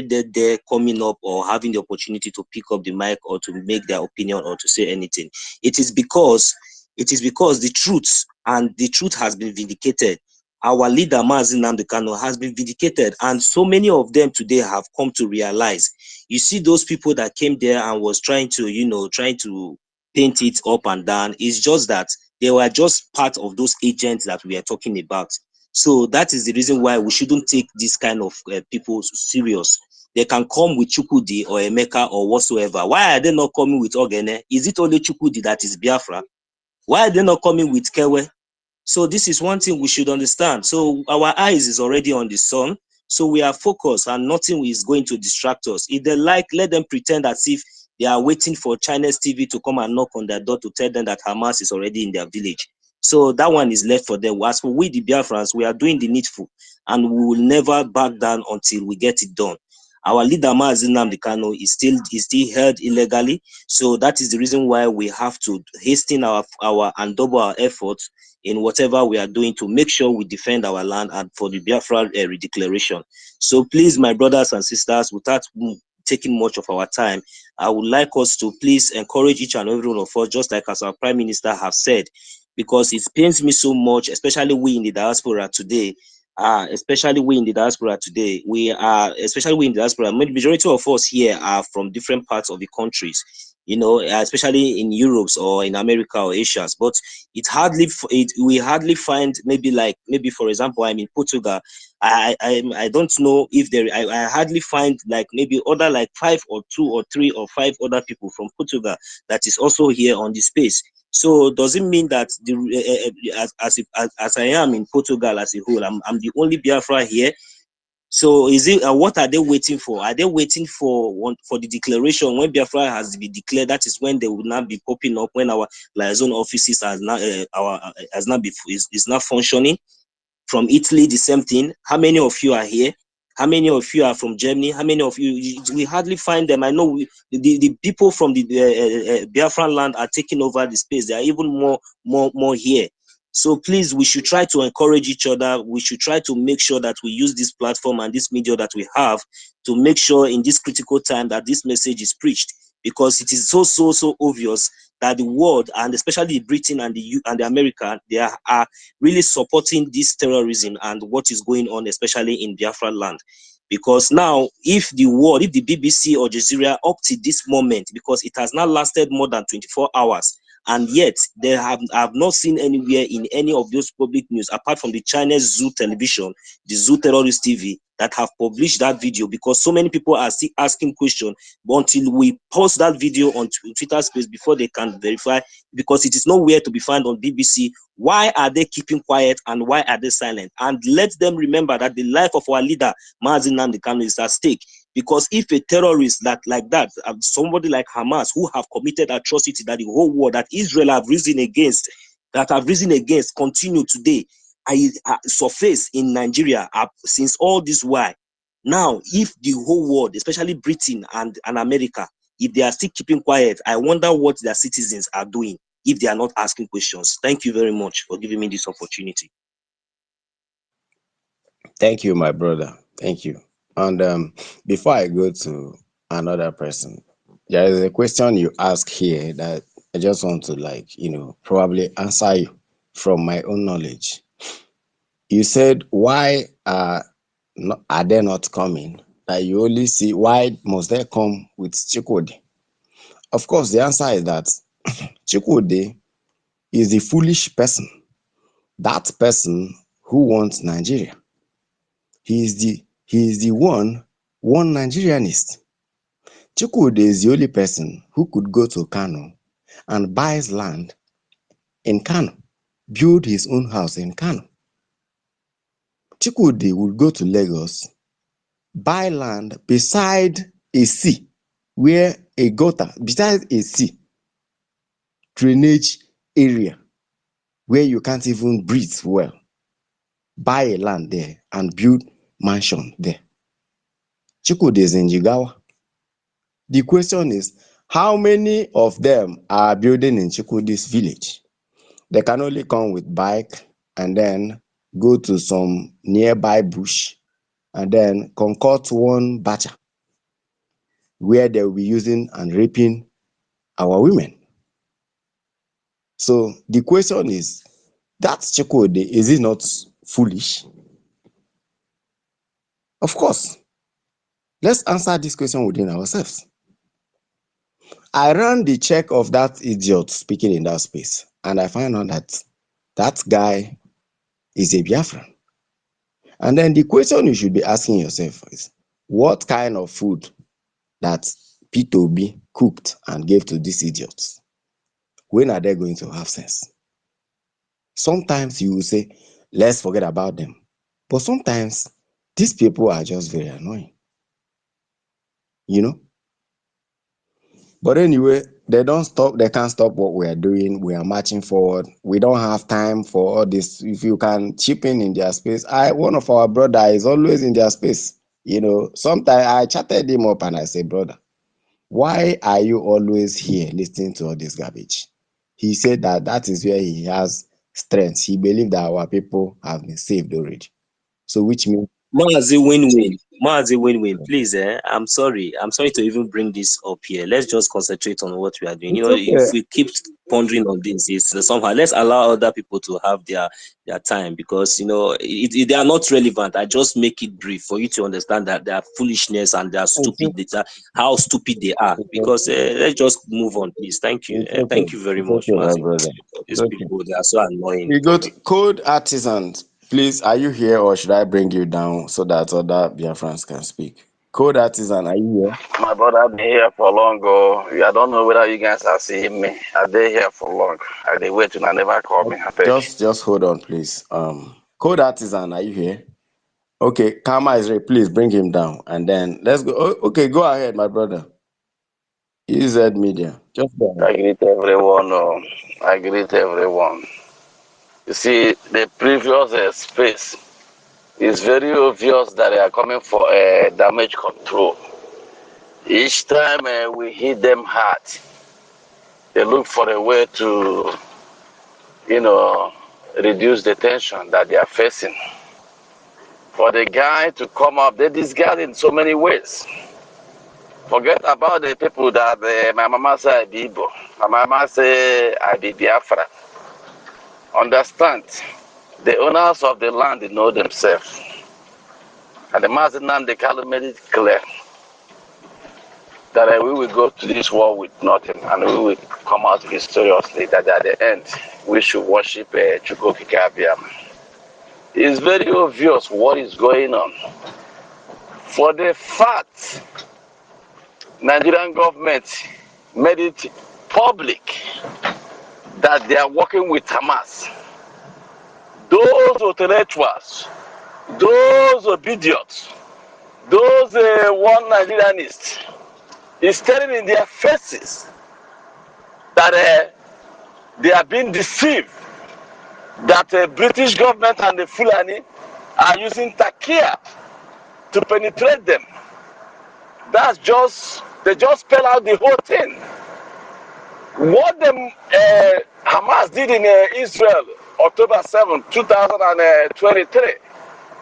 they there coming up or having the opportunity to pick up the mic or to make their opinion or to say anything? It is because the truth has been vindicated. Our leader, Mazi Nnamdi Kanu, has been vindicated, and so many of them today have come to realize. You see those people that came there and was trying to paint it up and down. It's just that they were just part of those agents that we are talking about. So that is the reason why we shouldn't take this kind of people serious. They can come with Chukwudi or Emeka or whatsoever. Why are they not coming with Ogene? Is it only Chukwudi that is Biafra? Why are they not coming with Kewe? So this is one thing we should understand. So our eyes is already on the sun. So we are focused and nothing is going to distract us. If they like, let them pretend as if they are waiting for Chinese TV to come and knock on their door to tell them that Hamas is already in their village. So that one is left for them. As for we, the Biafrans, we are doing the needful and we will never back down until we get it done. Our leader, Mazi Nnamdi Kanu, is still held illegally. So that is the reason why we have to hasten our and double our efforts in whatever we are doing to make sure we defend our land and for the Biafra redeclaration. So please, my brothers and sisters, without taking much of our time, I would like us to please encourage each and every one of us, just like as our Prime Minister have said, because it pains me so much, especially we in the diaspora today. Especially we in the diaspora, majority of us here are from different parts of the countries, especially in Europe or in America or Asia. But we hardly find, maybe for example, I'm in Portugal. I don't know if I hardly find maybe other 5 or 2 or 3 or 5 other people from Portugal that is also here on the space. So does it mean that as I am in Portugal as a whole, I'm the only Biafra here? So is it what are they waiting for? Are they waiting for the declaration? When Biafra has been declared, that is when they will now be popping up, when our liaison offices is not functioning. From Italy, the same thing. How many of you are here? How many of you are from Germany? How many of you? We hardly find them. I know the people from the Biafran land are taking over the space. They are even more here. So please, we should try to encourage each other. We should try to make sure that we use this platform and this media that we have to make sure in this critical time that this message is preached, because it is so obvious that the world, and especially Britain and the America, they are really supporting this terrorism and what is going on, especially in Biafra land. Because now, if the BBC or Jazeera up to this moment, because it has not lasted more than 24 hours, and yet they have not seen anywhere in any of those public news, apart from the Chinese Zoo television, the Zoo Terrorist TV, that have published that video, because so many people are still asking questions. But until we post that video on Twitter space before they can verify, because it is nowhere to be found on BBC, why are they keeping quiet and why are they silent? And let them remember that the life of our leader, Mazi Nnamdi Kanu, is at stake. Because if a terrorist like that, somebody like Hamas, who have committed atrocity that the whole world, that Israel have risen against, continue today, surface in Nigeria since all this while. Now, if the whole world, especially Britain and America, if they are still keeping quiet, I wonder what their citizens are doing if they are not asking questions. Thank you very much for giving me this opportunity. Thank you, my brother. Thank you. And before I go to another person, there is a question you ask here that I just want to probably answer you from my own knowledge. You said, why are they not coming? That you only see, why must they come with Chukwudi? Of course, the answer is that Chukwudi is the foolish person. That person who wants Nigeria. He is the one Nigerianist. Chukwudi is the only person who could go to Kano and buy land in Kano, build his own house in Kano. Chukwudi would go to Lagos, buy land beside a sea, where a gutter, beside a sea, drainage area, where you can't even breathe well. Buy a land there and build mansion there. Chukwudi is in Jigawa. The question is, how many of them are building in Chukwudi's village? They can only come with bike and then go to some nearby bush and then concoct one batcha where they will be using and raping our women. So the question is, that Chukwudi, is he not foolish? Of course. Let's answer this question within ourselves. I ran the check of that idiot speaking in that space, and I found out that that guy is a Biafran. And then the question you should be asking yourself is, what kind of food that P2B cooked and gave to these idiots? When are they going to have sense? Sometimes you will say, let's forget about them. But sometimes these people are just very annoying. You know? But anyway, they don't stop, they can't stop what we are doing. We are marching forward. We don't have time for all this. If you can chip in their space. One of our brother is always in their space. You know, sometimes I chatted him up and I said, brother, why are you always here listening to all this garbage? He said that is where he has strength. He believed that our people have been saved already. So which means Mazi win-win. Mazi win-win. Please, I'm sorry. I'm sorry to even bring this up here. Let's just concentrate on what we are doing. You it's know, if okay. we keep pondering on this, it's somehow let's allow other people to have their time, because you know they are not relevant. I just make it brief for you to understand that their foolishness and their It's stupid data, how stupid they are. okay. Because let's just move on, please. Thank you. It's okay. Thank you very It's much, okay, my Mazi. brother. It's These okay. people, they are so annoying We for go to me. Code Artisans. Please, are you here or should I bring you down so that other Biafrans can speak? Code Artisan, are you here? My brother, I've been here for long. Oh, I don't know whether you guys are seeing me. I've been here for long. I dey wait and I never call me. I beg. Just hold on, please. Code Artisan, are you here? Okay, Karma is ready. Please bring him down, and then let's go. Okay, go ahead, my brother. EZ Media. Just go ahead. I greet everyone. Oh, I greet everyone. You see, the previous space is very obvious that they are coming for damage control. Each time we hit them hard, they look for a way to, you know, reduce the tension that they are facing. For the guy to come up, they disguise in so many ways. Forget about the people that my mama say I be Igbo. My mama say I be Biafra. Understand, the owners of the land, they know themselves. And the Mazinan, they kind of made it clear that we will go to this war with nothing and we will come out victoriously, that at the end, we should worship Chukokikabiam. It's very obvious what is going on. For the fact, Nigerian government made it public that they are working with Hamas. Those intellectuals, those obedience, those one Nigerianists is staring in their faces that they are being deceived, that the British government and the Fulani are using Takia to penetrate them. That's just, they just spell out the whole thing. What the Hamas did in Israel, October 7, 2023,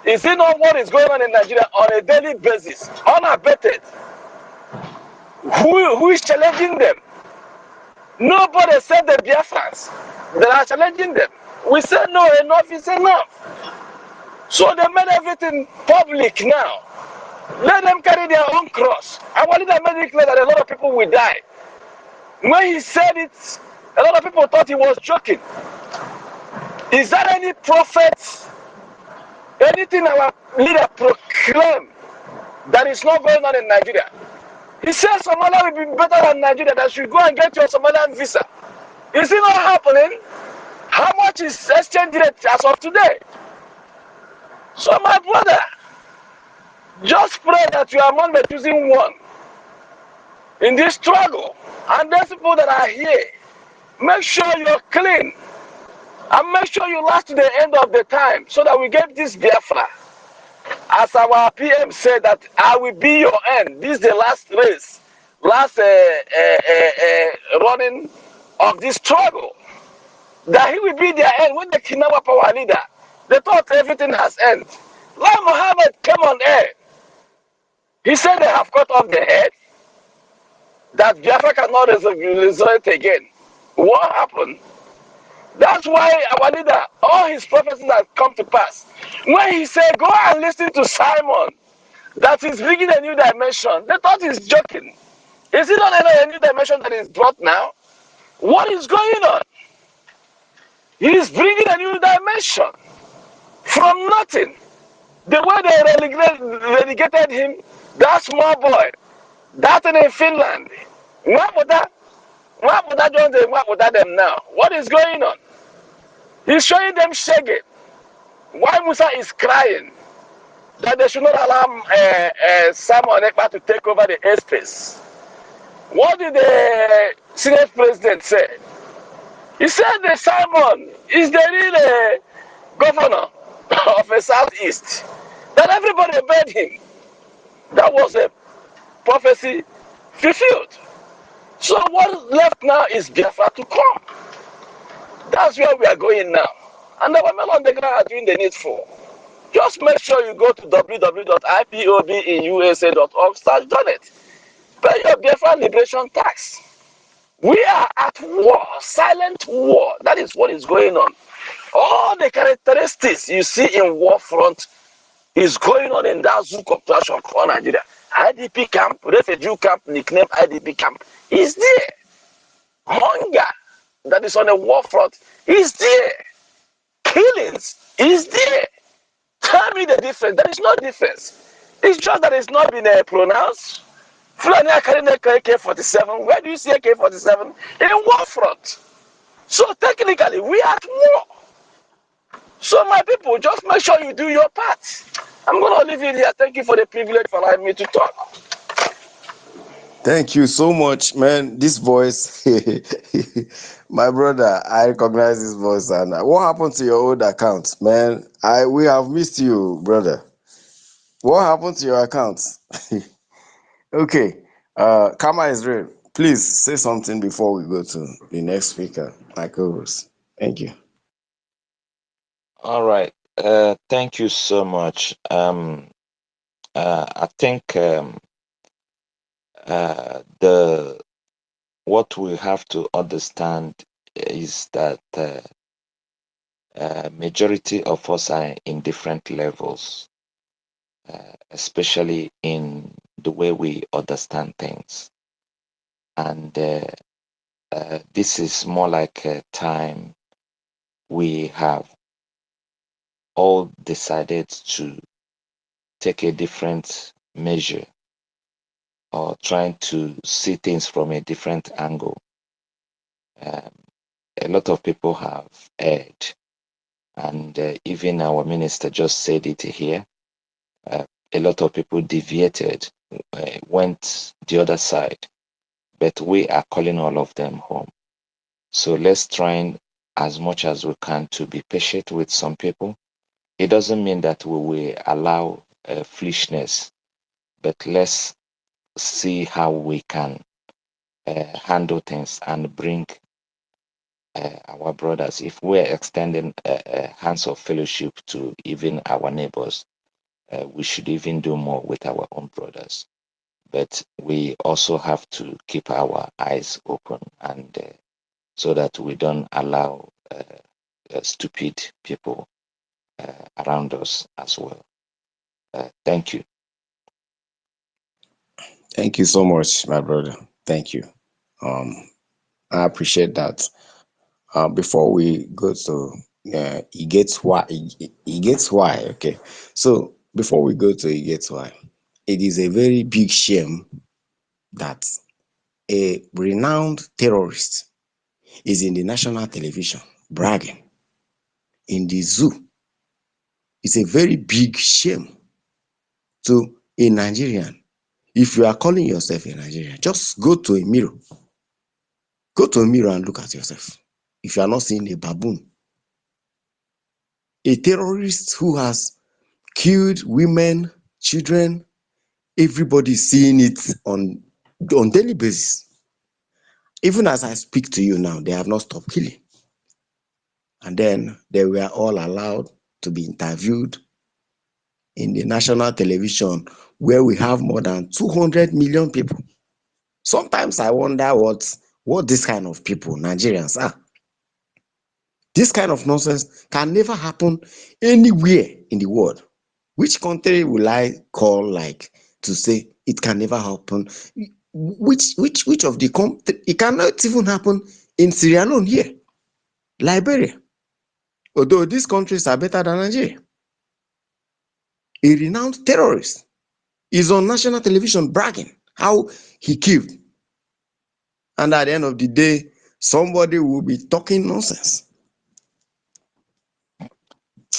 is it not what is going on in Nigeria on a daily basis, unabated? Who is challenging them? Nobody said the Biafrans that are challenging them. We said no, enough is enough. So they made everything public now. Let them carry their own cross. Our leader made it clear that a lot of people will die. When he said it, a lot of people thought he was joking. Is there any prophet Anything our leader proclaim that is not going on in Nigeria. He says Somalia will be better than Nigeria, that you go and get your Somalian visa. Is it not happening? How much is exchange rate as of today? So my brother, just pray that you are among the choosing one in this struggle. And those people that are here, make sure you're clean. And make sure you last to the end of the time so that we get this Biafra. As our PM said that I will be your end. This is the last race, last running of this struggle. That he will be their end. When they kidnap our leader, they thought everything has ended. Like Muhammad came on air. He said they have cut off the head, that Biafra cannot resurrect again. What happened? That's why our leader, all his prophecies have come to pass. When he said, go and listen to Simon, that is bringing a new dimension, they thought he's joking. Is it not a new dimension that is brought now? What is going on? He is bringing a new dimension from nothing. The way they relegated him, that small boy, that in Finland, what would that join them? What would that them now? What is going on? He's showing them shagging. Why Musa is crying that they should not allow Simon Ekpa to take over the airspace. What did the Senate president say? He said that Simon is the real governor of the southeast. That everybody obeyed him. That was a prophecy fulfilled. So what left now is Biafra to come. That's where we are going now. And the women on the ground are doing the needful. Just make sure you go to www.ipobinusa.org/donate. Pay your Biafra liberation tax. We are at war, silent war. That is what is going on. All the characteristics you see in war front is going on in that zoo construction for Nigeria. IDP camp, refugee camp, nicknamed IDP camp, is there. Hunger that is on the war front is there. Killings is there. Tell me the difference. There is no difference. It's just that it's not been pronounced. Fulani are carrying AK-47. Where do you see AK-47? In war front. So technically, we are at war. So my people, just make sure you do your part. I'm going to leave it here. Thank you for the privilege for allowing me to talk. Thank you so much, man. This voice, my brother, I recognize this voice. And what happened to your old account, man? We have missed you, brother. What happened to your account? Okay, Kama Israel, please say something before we go to the next speaker, my co-host. Thank you. All right. Thank you so much. I think what we have to understand is that majority of us are in different levels, especially in the way we understand things. And this is more like a time we have all decided to take a different measure or trying to see things from a different angle. A lot of people have erred, and even our minister just said it here. A lot of people deviated, went the other side, but we are calling all of them home. So let's try as much as we can to be patient with some people. It doesn't mean that we will allow foolishness, but let's see how we can handle things and bring our brothers. If we're extending hands of fellowship to even our neighbors, we should even do more with our own brothers. But we also have to keep our eyes open, and so that we don't allow stupid people around us as well. Thank you. Thank you so much, my brother. Thank you. I appreciate that. Before we go to he gets why. He gets why. Okay, so before we go to he gets why, it is a very big shame that a renowned terrorist is in the national television bragging in the zoo. It's a very big shame. So a Nigerian, if you are calling yourself a Nigerian, just go to a mirror. Go to a mirror and look at yourself. If you are not seeing a baboon, a terrorist who has killed women, children, everybody is seeing it on daily basis. Even as I speak to you now, they have not stopped killing. And then they were all allowed to be interviewed in the national television where we have more than 200 million people. Sometimes I wonder what this kind of people, Nigerians, are. This kind of nonsense can never happen anywhere in the world. Which country will I call like to say it can never happen? Which of the country? It cannot even happen in Sierra Leone here, Liberia. Although these countries are better than Nigeria. A renowned terrorist is on national television bragging how he killed. And at the end of the day, somebody will be talking nonsense.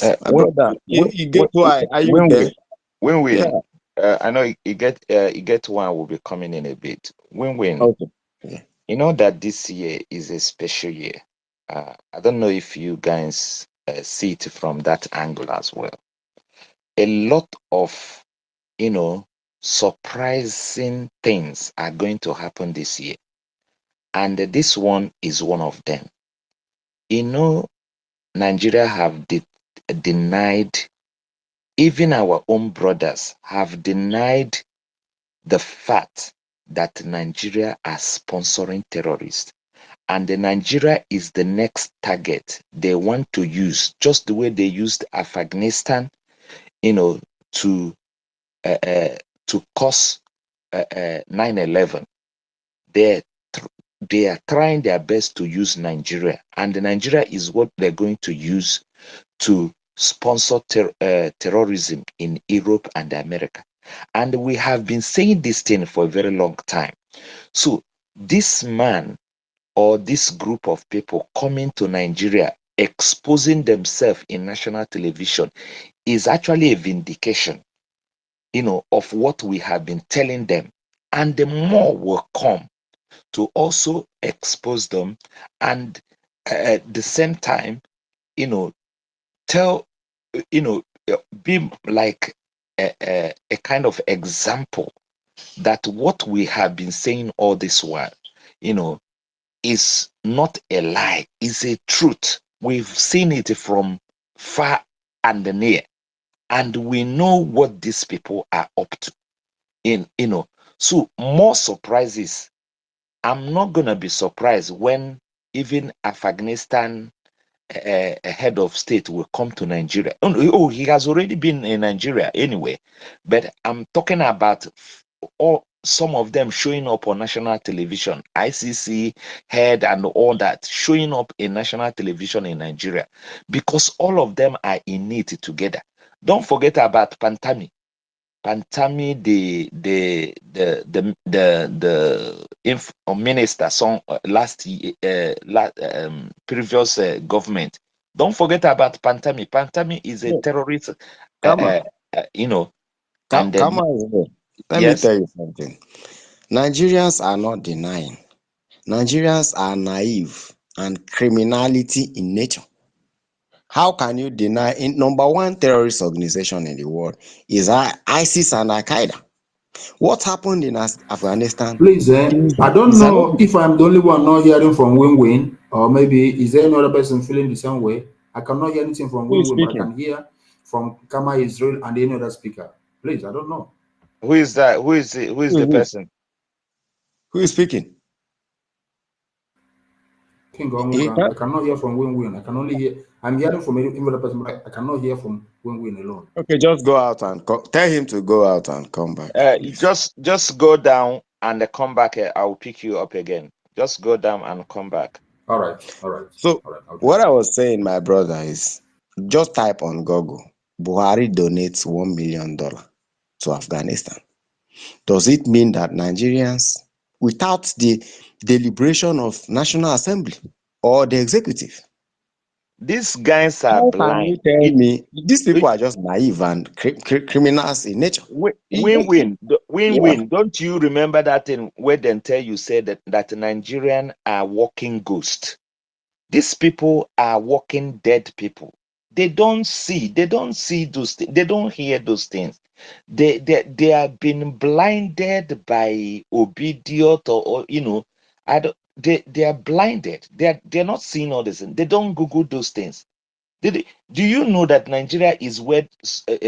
My brother, you get why? Are you there? When Yeah. I know you get one will be coming in a bit. When Okay. Yeah. you know that this year is a special year. I don't know if you guys see it from that angle as well. A lot of surprising things are going to happen this year, and this one is one of them. You know, Nigeria have denied, even our own brothers have denied the fact that Nigeria are sponsoring terrorists. And the Nigeria is the next target they want to use, just the way they used Afghanistan, to uh, uh, to cause 9/11. They they are trying their best to use Nigeria, and Nigeria is what they're going to use to sponsor terrorism in Europe and America. And we have been saying this thing for a very long time. So this man or this group of people coming to Nigeria, exposing themselves in national television, is actually a vindication, of what we have been telling them. And the more will come to also expose them, and at the same time, tell, be like a kind of example that what we have been saying all this while, is not a lie, is a truth. We've seen it from far and near, and we know what these people are up to. So more surprises. I'm not gonna be surprised when even Afghanistan a head of state will come to Nigeria. Oh, he has already been in Nigeria anyway. But I'm talking about all some of them showing up on national television, ICC head and all that, showing up in national television in Nigeria, because all of them are in it together. Don't forget about Pantami. Pantami, minister, last year, previous government. Don't forget about Pantami. Pantami is a terrorist, Come on. and then Come on. Let me yes, tell you something. Nigerians are not denying. Nigerians are naive and criminality in nature. How can you deny number one terrorist organization in the world is ISIS and Al Qaeda? What happened in Afghanistan Please, I don't is know an if I'm the only one not hearing from Win-Win, or maybe is there any other person feeling the same way? I cannot hear anything from who is Win-Win, but I speaking? can hear from Kama Israel and any other speaker. Please, I don't know. who is that? Who is the person? Who is speaking? King He Omuka, I can't. cannot hear from Win-Win. I can only hear, I'm hearing from any other person, but I cannot hear from Win-Win alone. Okay, just go out and tell him to go out and come back, You please. just go down and come back. I will pick you up again. Just go down and come back. All right. All right. So All right. I'll do what that. I was saying, my brother, is just type on Google, Buhari donates $1 million to Afghanistan. Does it mean that Nigerians, without the deliberation of National Assembly or the executive, These guys are how can you blind. tell me these people It, are just naive and criminals in nature? win-win, Yeah. win-win. Don't you remember that in where they tell you said that Nigerian are walking ghosts? These people are walking dead people. They don't see those things. They don't hear those things. They have been blinded by obedience or I don't, they are blinded. They're not seeing all this. They don't Google those things. Do you know that Nigeria is where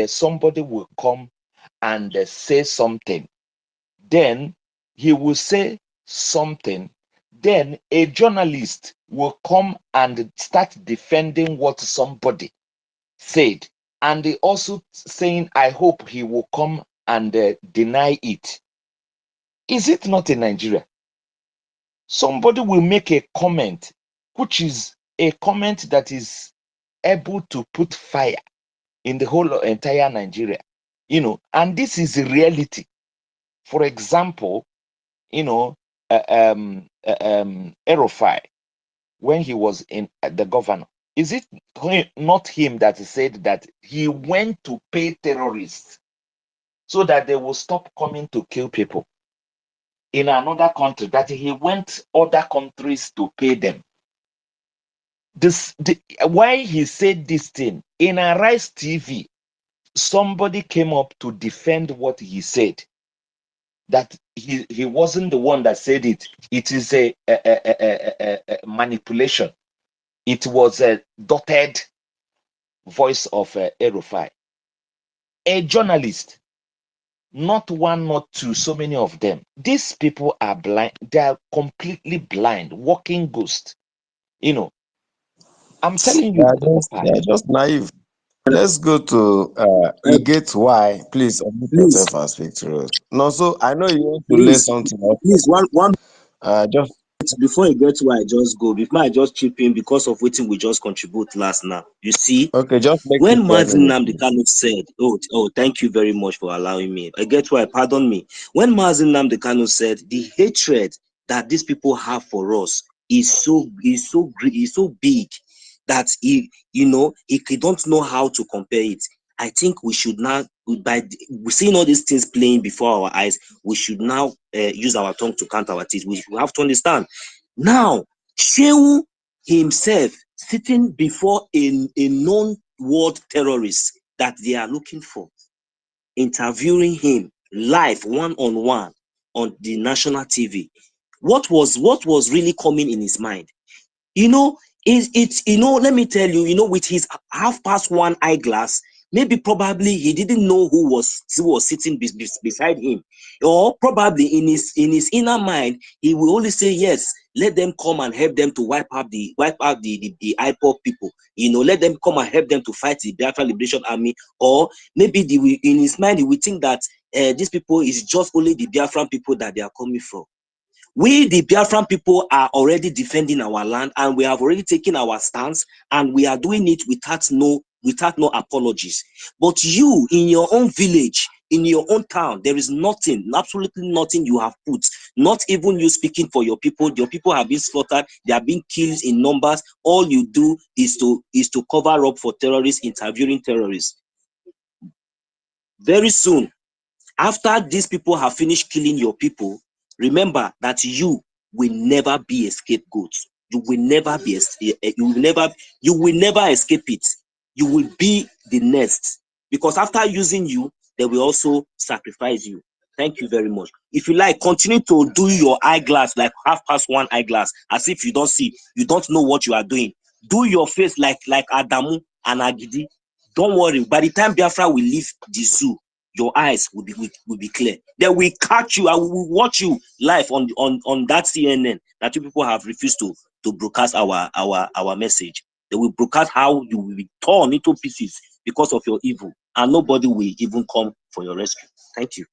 somebody will come and say something, then he will say something, then a journalist will come and start defending what somebody said, and they also saying, I hope he will come and deny it. Is it not in Nigeria? Somebody will make a comment, which is a comment that is able to put fire in the whole entire Nigeria, and this is a reality. For example, Erofai, when he was in the governor, is it not him that said that he went to pay terrorists so that they will stop coming to kill people in another country, that he went other countries to pay them? Why he said this thing in Arise TV, somebody came up to defend what he said, that he wasn't the one that said it. It is a manipulation. It was a dotted voice of Erufai, a journalist, not one, not two, so many of them. These people are blind. They are completely blind, walking ghosts. I'm telling They you are the just, they part. are just naive. Let's go to Igate Y. Please unmute Please, yourself and speak to us. No, so I know you want to lay please, something up. please, one Just before you get where I just go, before I just chip in because of waiting we just contribute last now. You see, okay, just make it when 10 Mazin minutes. Namdekanu said, thank you very much for allowing me. I get why, pardon me. When Mazin Namdekanu said the hatred that these people have for us is so big that he don't know how to compare it. I think we should now, by seeing all these things playing before our eyes, we should now use our tongue to count our teeth. We have to understand. Now, Shehu himself sitting before a known world terrorist that they are looking for, interviewing him live, one-on-one on the national TV. What was really coming in his mind? Let me tell you, with his 1:30 eyeglass, maybe probably he didn't know who was sitting beside him, or probably in his inner mind he will only say, yes, let them come and help them to wipe out the IPOB people. Let them come and help them to fight the Biafra Liberation Army. Or maybe in his mind he will think that these people is just only the Biafran people that they are coming from. We, the Biafran people, are already defending our land, and we have already taken our stance, and we are doing it without no apologies. But you, in your own village, in your own town, there is nothing, absolutely nothing you have put. Not even you speaking for your people. Your people have been slaughtered. They are being killed in numbers. All you do is to cover up for terrorists, interviewing terrorists. Very soon, after these people have finished killing your people, remember that you will never be a scapegoat. You will never escape it. You will be the next. Because after using you, they will also sacrifice you. Thank you very much. If you like, continue to do your eyeglass like 1:30 eyeglass, as if you don't see, you don't know what you are doing. Do your face like Adamu and Agidi. Don't worry. By the time Biafra will leave the zoo, your eyes will be clear. They will catch you. I will watch you live on that CNN that you people have refused to broadcast our message. They will broadcast how you will be torn into pieces because of your evil, and nobody will even come for your rescue. Thank you.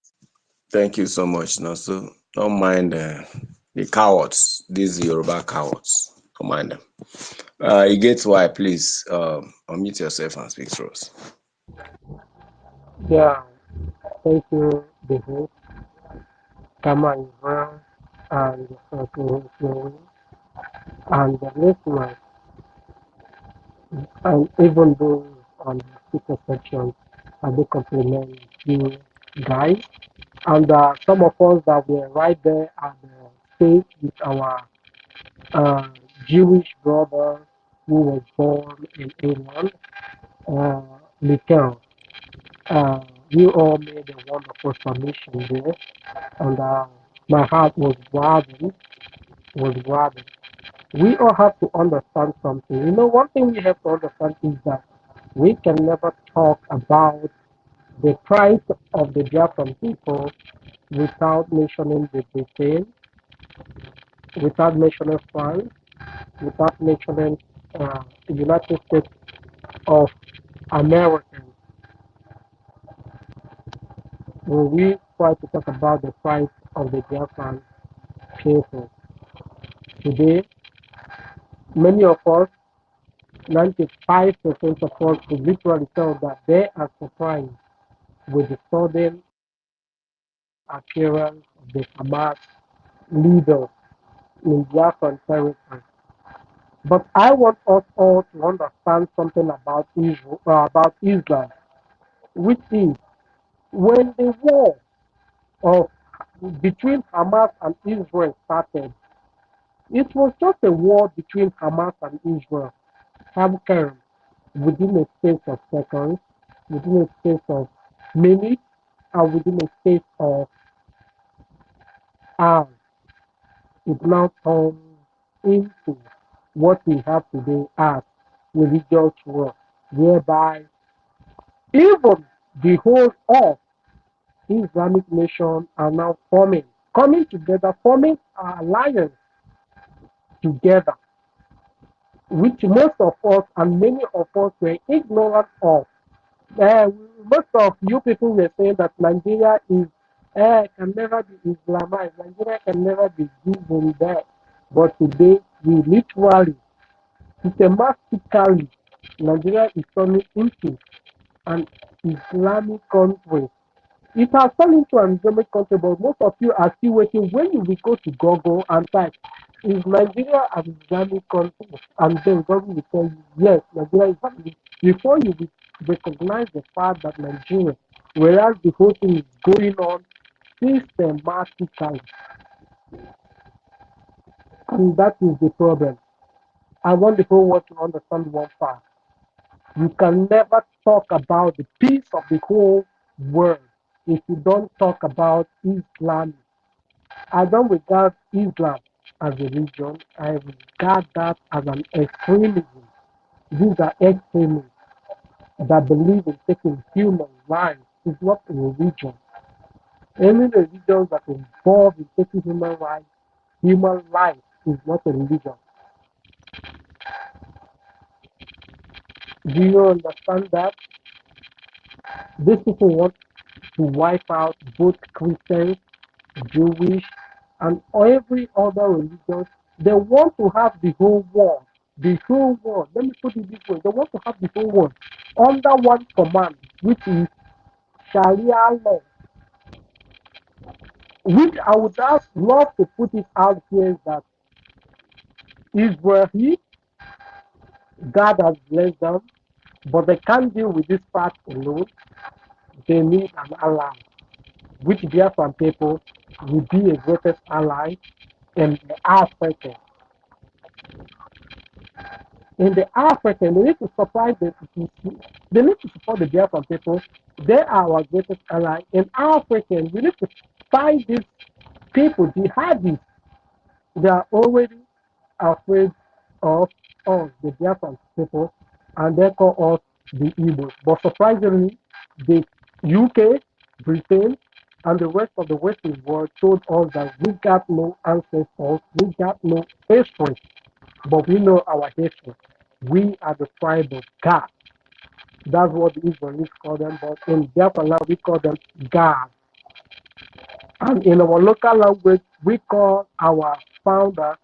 Thank you so much. No, so don't mind the cowards, these Yoruba cowards. command them. You get why, please unmute yourself and speak to us. Yeah, thank you, the host, Kama Ivan, and the co-host, and the listeners, and even those on the speaker section, and they compliment you guys. And some of us that were right there at the stage with our uh, Jewish brother who was born in England, uh, Mikhail. You all made a wonderful submission there, and my heart was warming. We all have to understand something. You know, one thing we have to understand is that we can never talk about the plight of the Biafran people without mentioning the Britain, without mentioning France, without mentioning the United States of America. When we try to talk about the plight of the Biafran people today, many of us, 95% of us, could literally tell that they are surprised with the sudden appearance of the Hamas leaders in Biafran territory. But I want us all to understand something about Islam, which is when the war of between Hamas and Israel started, it was just a war between Hamas and Israel, happened within a space of seconds, within a space of minutes, and within a space of hours. It now turns into what we have today as religious war, whereby even the whole of Islamic nation are now coming together, forming an alliance together, which most of us and many of us were ignorant of. Most of you people were saying that Nigeria is can never be Islamized. Nigeria can never be this and that. But today, we literally, systematically, Nigeria is turning into an Islamic country. It has turned into an Islamic country, but most of you are still waiting. When you will go to Google and type, is Nigeria an Islamic country? And then Google will tell you, yes, Nigeria is Islamic. Before you will recognize the fact that Nigeria, whereas the whole thing is going on systematically. And that is the problem. I want the whole world to understand one fact. You can never talk about the peace of the whole world if you don't talk about Islam. I don't regard Islam as a religion. I regard that as an extremism. These are extremists that believe in taking human lives. It's not a religion. Any religion that is involved in taking human life is not a religion. Do you understand that? These people want to wipe out both Christians, Jewish, and every other religion. They want to have the whole world. The whole world. Let me put it this way. They want to have the whole world under one command, which is Sharia law. Which I would have loved to put it out here that Israel, God has blessed them, but they can't deal with this part alone. They need an ally, which Biafran people will be a greatest ally in the Africa. In the African, they need to supply they need to support the Biafran people. They are our greatest ally. In African, we need to fight these people, jihadis. They are already afraid of us, the Biafran people, and they call us the Igbos. But surprisingly, the UK, Britain, and the rest of the Western world told us that we got no ancestors, we got no history, but we know our history. We are the tribe of God. That's what the Israelis call them, but in Biafra land, we call them God. And in our local language, we call our founder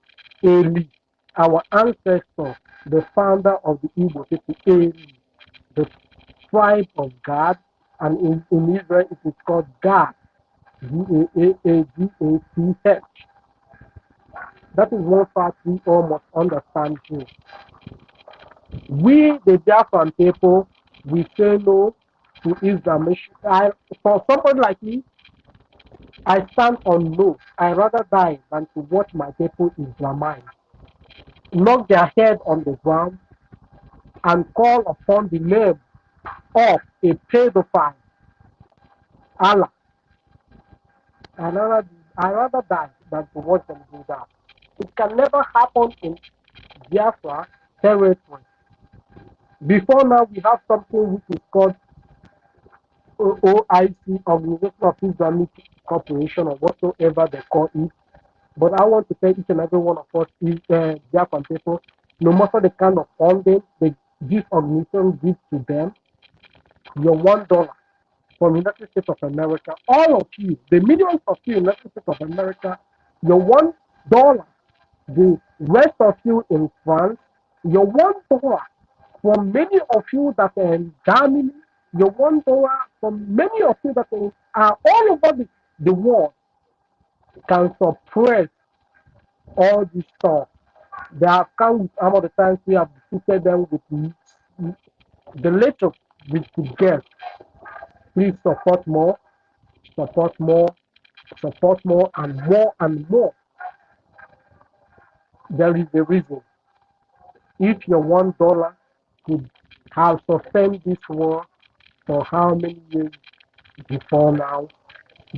Eli. our ancestor, the founder of the Igbo people, Eri, the tribe of God, and in Israel it is called Gad, Gaagath. That is one fact we all must understand too. We, the Biafran people, we say no to Islam. For somebody like me, I stand on no. I rather die than to watch my people Islamize, knock their head on the ground, and call upon the name of a pedophile, Allah. I rather die than to watch them do that. It can never happen in Biafra territory. Before now, we have something which is called OIC, Organization of Islamic Cooperation, or whatsoever they call it. But I want to tell each and every one of us, Biafran people, no matter the kind of funding this organization gives to them, your $1 from United States of America, all of you, the millions of you in United States of America, your $1, the rest of you in France, your $1 from many of you that are in Germany, your $1 from many of you that are all over the world can suppress all this stuff. They have come with some of the times we have defeated them with the little we could get. Please support more, support more, support more, and more and more. There is a reason. If your $1 could have sustained this war for how many years before now,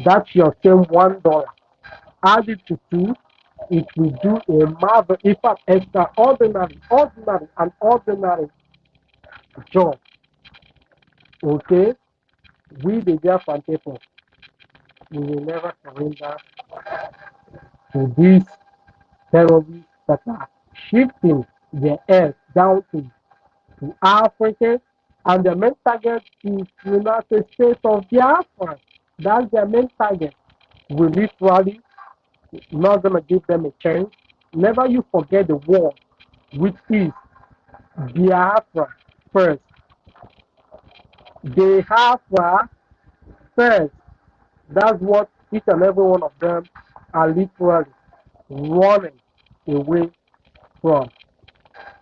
that's your same $1. Add it to 2, it will do a marvel, in fact, extraordinary, ordinary job. Okay? We, the Biafran people, we will never surrender to these terrorists that are shifting their earth down to Africa, and the main target is United States of Biafra. That's their main target. We literally not gonna give them a chance. Never you forget the war, which is Biafra first. Biafra first. That's what each and every one of them are literally running away from.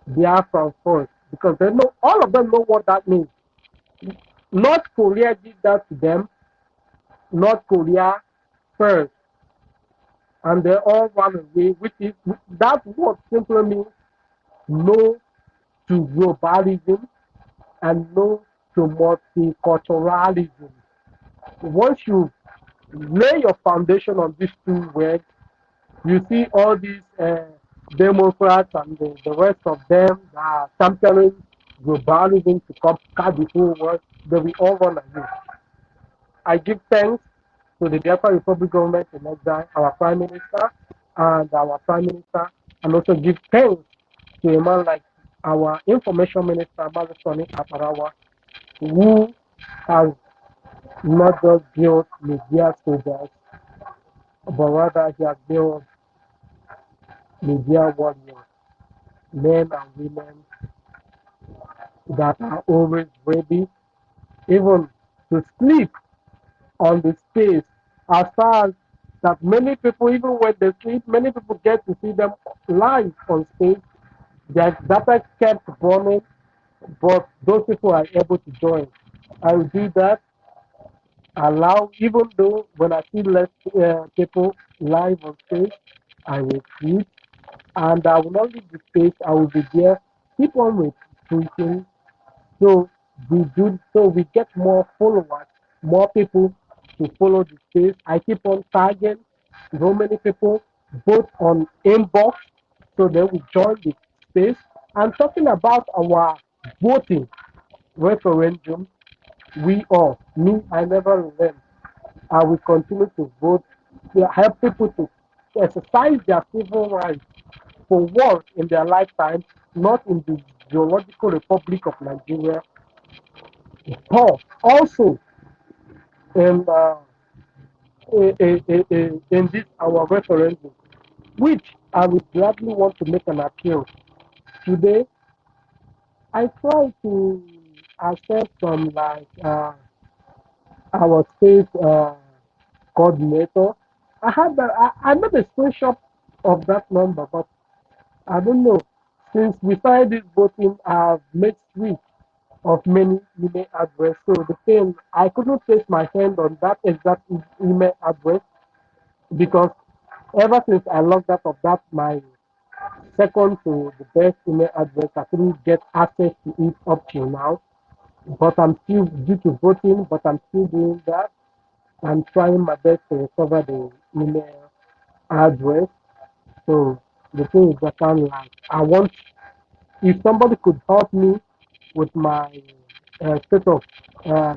Biafra first, because they know, all of them know what that means. North Korea did that to them. North Korea first, and they all run away. Which is that word simply means no to globalism and no to multiculturalism. Once you lay your foundation on these two words, you see all these Democrats and the rest of them that are championing globalism to conquer the whole world, they will all run away. I give thanks to the Biafra Republic government in exile, our Prime Minister, and also give thanks to a man like our Information Minister, Mazasoni Aparawa, who has not just built media soldiers, but rather he has built media warriors, men and women that are always ready, even to sleep on the space, as far as that many people, even when they sleep, many people get to see them live on stage. Their data kept burning, but those people are able to join. I will do that, allow, even though when I see less people live on stage, I will tweet, and I will not leave the stage, I will be there, keep on with tweeting. So we get more followers, more people to follow the space. I keep on tagging so many people, both on inbox, so they will join the space. And talking about our voting referendum, I never relent. I will continue to vote to help people to exercise their civil rights for once in their lifetime, not in the geological Republic of Nigeria, but also in in this our referendum, which I would gladly want to make an appeal. Today, I try to access some like our state coordinator. I made a screenshot of that number, but I don't know. Since we started this voting, I've made switch of many email address. So the thing, I couldn't place my hand on that exact email address because ever since I logged out of that, my second to the best email address, I couldn't get access to it up till now. But I'm still due to voting, but I'm still doing that. I'm trying my best to recover the email address. So the thing is that I want, if somebody could help me with my state of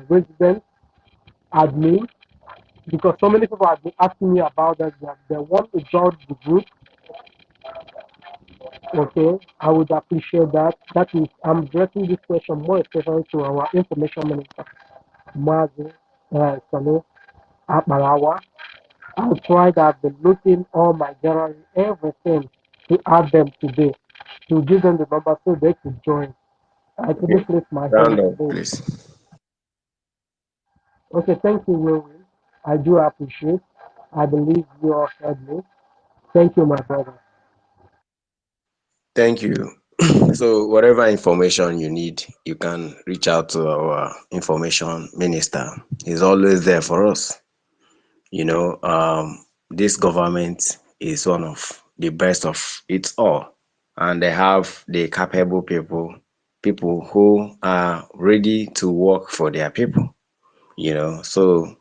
residence admin, because so many people have been asking me about that, they want to join the group. Okay, I would appreciate that. That is, I'm directing this question more especially to our information minister, Mazi Salo Aparawa. I'll try that I've been looking all my gallery, everything to add them today, to give them the number so they could join. I couldn't place my hand Round on up, this. please. Okay, thank you, Will. I do appreciate. I believe you all heard me. Thank you, my brother. Thank you. So whatever information you need, you can reach out to our information minister. He's always there for us. You know, this government is one of the best of it all, and they have the capable people, people who are ready to work for their people. You know, so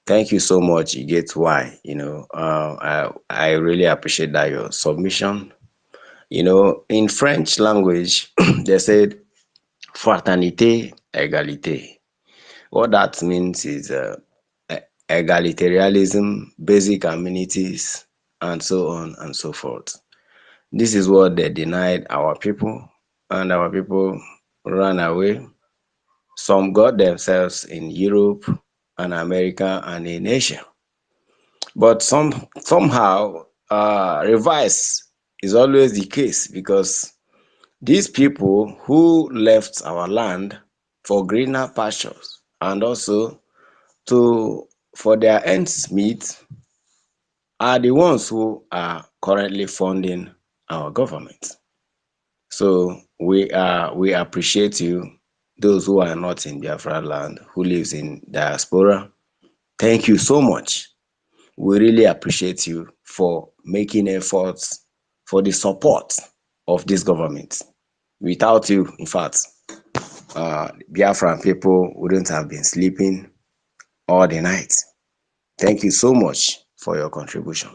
thank you so much. You get why. You know, I really appreciate that your submission. You know, in French language, they said fraternité, égalité. What that means is egalitarianism, basic amenities, and so on and so forth. This is what they denied our people, and our people ran away. Some got themselves in Europe and America and in Asia. But somehow reverse is always the case because these people who left our land for greener pastures and also to for their ends meet are the ones who are currently funding our government. So we appreciate you, those who are not in Biafra land, who lives in diaspora. Thank you so much. We really appreciate you for making efforts for the support of this government. Without you, in fact, Biafran people wouldn't have been sleeping all the night. Thank you so much for your contribution.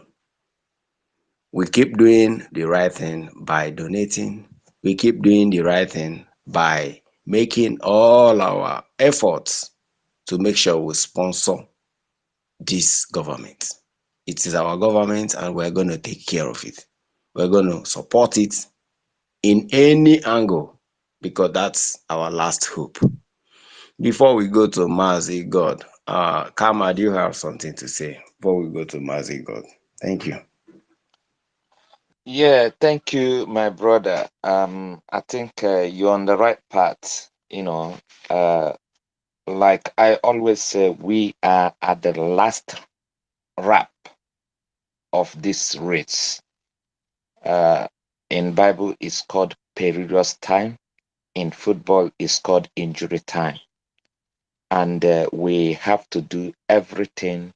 We keep doing the right thing by donating. We keep doing the right thing by making all our efforts to make sure we sponsor this government. It is our government and we're going to take care of it. We're going to support it in any angle because that's our last hope. Before we go to Mazi God, Kama, do you have something to say before we go to Mazi God? Thank you. Yeah, thank you, my brother. I think you're on the right path. Uh, like I always say, we are at the last wrap of this race. Uh, in Bible, it's called perilous time. In football, it's called injury time. And we have to do everything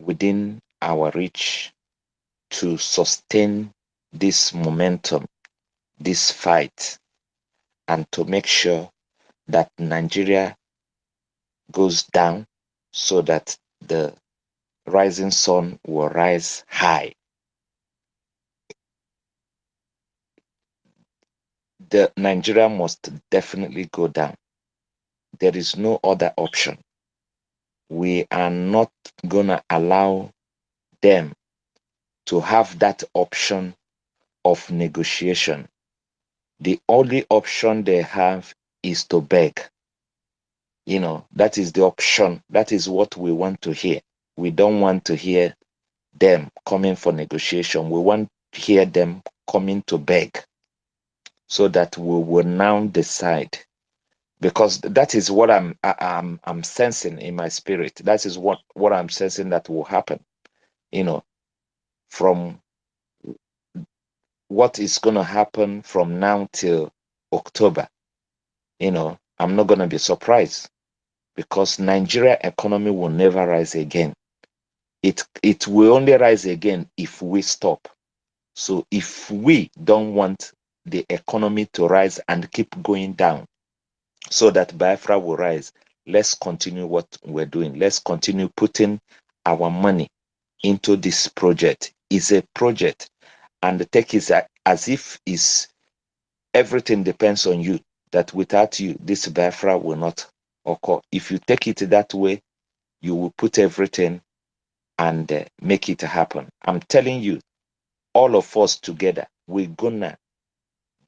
within our reach to sustain this momentum, this fight, and to make sure that Nigeria goes down so that the rising sun will rise high. The Nigeria must definitely go down. There is no other option. We are not gonna allow them to have that option of negotiation. The only option they have is to beg. That is the option. That is what we want to hear. We don't want to hear them coming for negotiation. We want to hear them coming to beg, so that we will now decide. Because that is what I'm sensing in my spirit. That is what I'm sensing that will happen. From what is going to happen from now till October. I'm not going to be surprised, because Nigeria economy will never rise again. It will only rise again if we stop. So if we don't want the economy to rise and keep going down, so that Biafra will rise, let's continue what we're doing. Let's continue putting our money into this project. It's a project, and the take is as if everything depends on you, that without you, this Biafra will not occur. If you take it that way, you will put everything and make it happen. I'm telling you, all of us together, we're gonna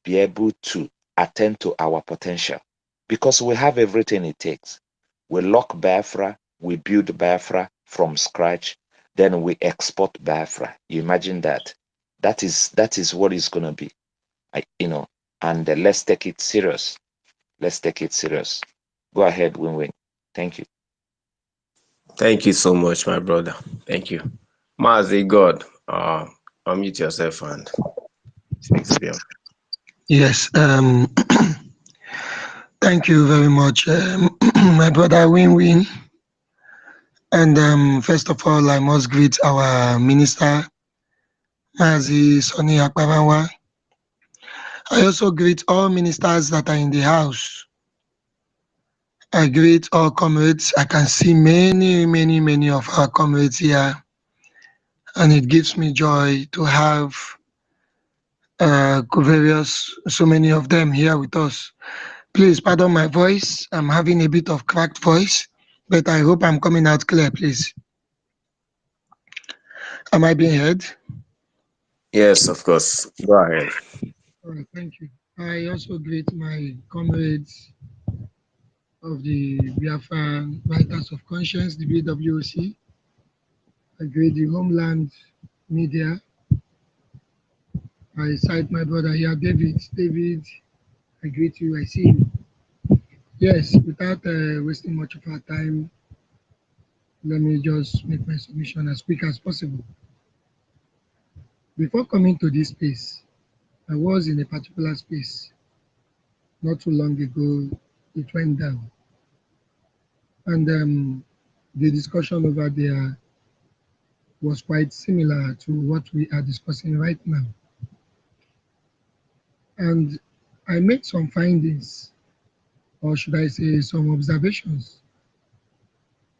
be able to attend to our potential, because we have everything it takes. We lock Biafra, we build Biafra from scratch, then we export Biafra. You imagine that? That is what it's gonna be. And let's take it serious. Let's take it serious. Go ahead, win-win. Thank you. Thank you so much, my brother. Thank you. Mazi God, unmute yourself and speak to them. Yes, thank you very much, my brother Win-Win. And first of all, I must greet our minister, Mazi Soni Akparawa. I also greet all ministers that are in the house. I greet all comrades. I can see many of our comrades here, and it gives me joy to have so many of them here with us. Please pardon my voice. I'm having a bit of cracked voice, but I hope I'm coming out clear, please. Am I being heard? Yes, of course. Go ahead. All right, thank you. I also greet my comrades of the Biafra Writers of Conscience, the BWOC. I greet the Homeland Media. I cite my brother here, David. David, I greet you. I see you. Yes, without wasting much of our time, let me just make my submission as quick as possible. Before coming to this space, I was in a particular space not too long ago. It went down, and the discussion over there was quite similar to what we are discussing right now. And I made some findings, or should I say some observations.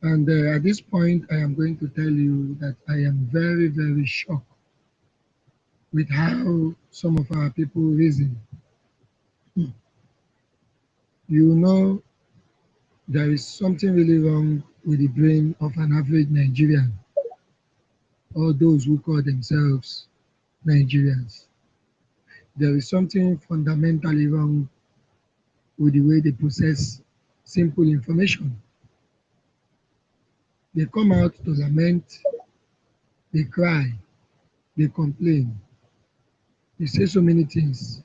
And at this point, I am going to tell you that I am very shocked with how some of our people reason. You know, there is something really wrong with the brain of an average Nigerian, or those who call themselves Nigerians. There is something fundamentally wrong with the way they process simple information. They come out to lament, they cry, they complain, they say so many things.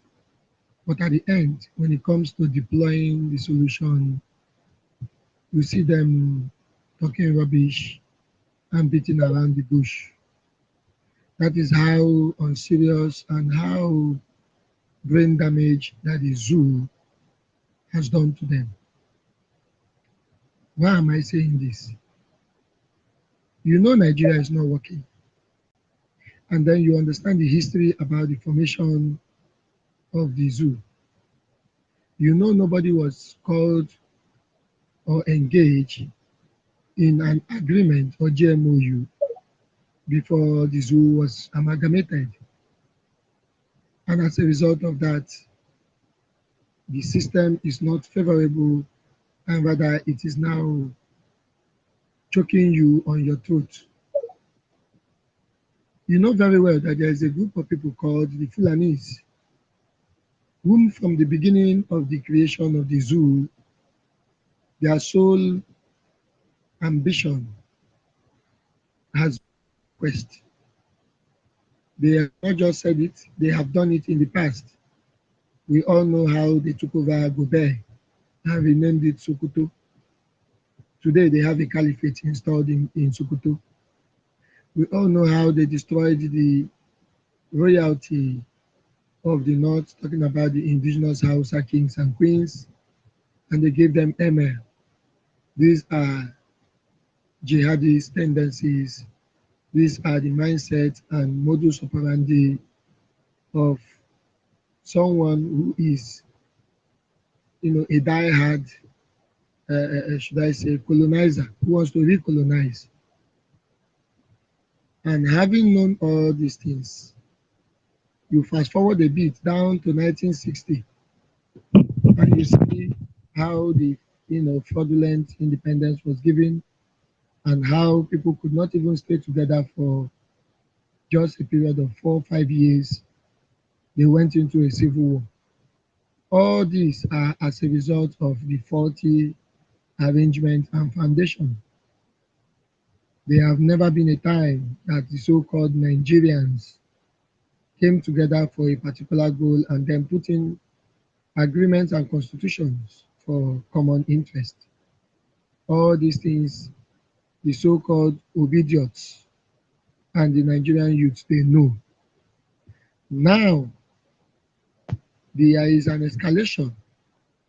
But at the end, when it comes to deploying the solution, you see them talking rubbish and beating around the bush. That is how unserious and how brain damage that the zoo has done to them. Why am I saying this? You know Nigeria is not working. And then you understand the history about the formation of the zoo. You know nobody was called or engaged in an agreement or GMOU before the zoo was amalgamated. And as a result of that, the system is not favorable, and rather it is now choking you on your throat. You know very well that there is a group of people called the Fulanis, whom from the beginning of the creation of the zoo, their sole ambition has been quest. They have not just said it, they have done it in the past. We all know how they took over Gobert and renamed it Sokoto. Today they have a caliphate installed in Sokoto. We all know how they destroyed the royalty of the North, talking about the indigenous Hausa kings and queens, and they gave them emir. These are jihadist tendencies. These are the mindset and modus operandi of someone who is, a die-hard, should I say, colonizer who wants to recolonize. And having known all these things, you fast forward a bit down to 1960, and you see how the fraudulent independence was given, and how people could not even stay together for just a period of 4 or 5 years. They went into a civil war. All these are as a result of the faulty arrangement and foundation. There have never been a time that the so-called Nigerians came together for a particular goal and then put in agreements and constitutions for common interest. All these things, the so-called obidiots and the Nigerian youth, they know. Now, there is an escalation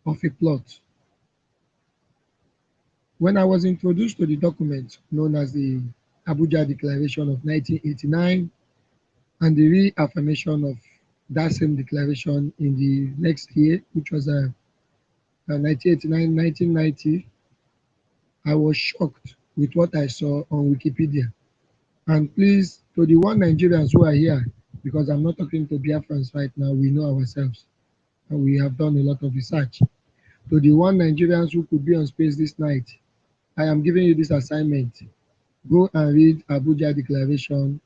of a plot. When I was introduced to the document known as the Abuja Declaration of 1989 and the reaffirmation of that same declaration in the next year, which was 1989, 1990, I was shocked with what I saw on Wikipedia. And please, to the one Nigerians who are here, because I'm not talking to Biafrans right now, we know ourselves and we have done a lot of research. To the one Nigerians who could be on space this night, I am giving you this assignment. Go and read Abuja Declaration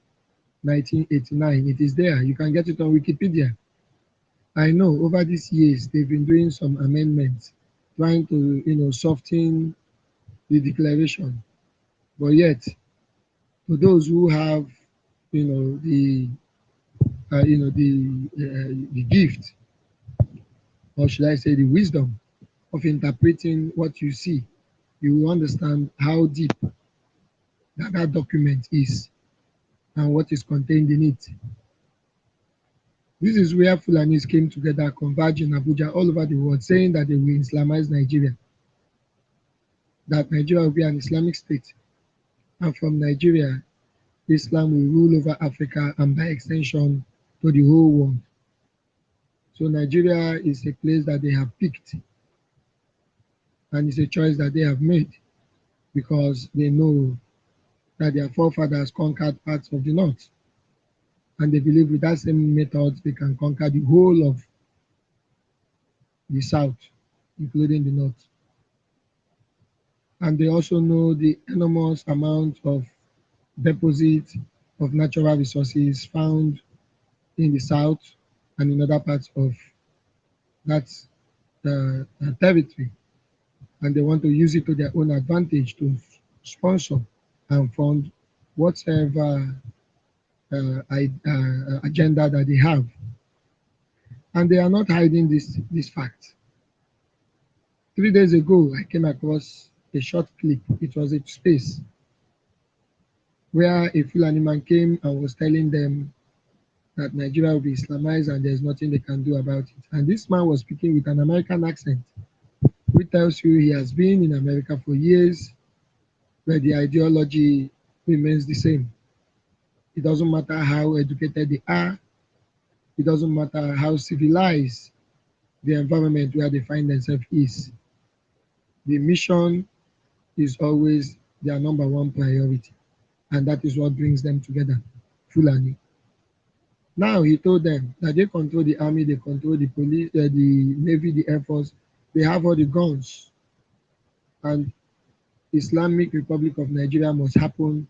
1989. It is there. You can get it on Wikipedia. I know over these years they've been doing some amendments, trying to soften the declaration. But yet, to those who have the the gift, or should I say the wisdom of interpreting what you see, you will understand how deep that document is and what is contained in it. This is where Fulanis came together, converging Abuja all over the world, saying that they will Islamize Nigeria, that Nigeria will be an Islamic state, and from Nigeria, Islam will rule over Africa and by extension to the whole world. So Nigeria is a place that they have picked, and it's a choice that they have made because they know that their forefathers conquered parts of the north, and they believe with that same method they can conquer the whole of the south, including the north. And they also know the enormous amount of deposit of natural resources found in the south and in other parts of that territory, and they want to use it to their own advantage to sponsor and fund whatever agenda that they have. And they are not hiding this fact. 3 days ago, I came across a short clip. It was a space where a Fulani man came and was telling them that Nigeria will be Islamized and there's nothing they can do about it. And this man was speaking with an American accent, which tells you he has been in America for years, where the ideology remains the same. It doesn't matter how educated they are, it doesn't matter how civilized the environment where they find themselves is. The mission is always their number one priority, and that is what brings them together, Fulani. Now he told them that they control the army, they control the police, the navy, the air force, they have all the guns, and Islamic Republic of Nigeria must happen,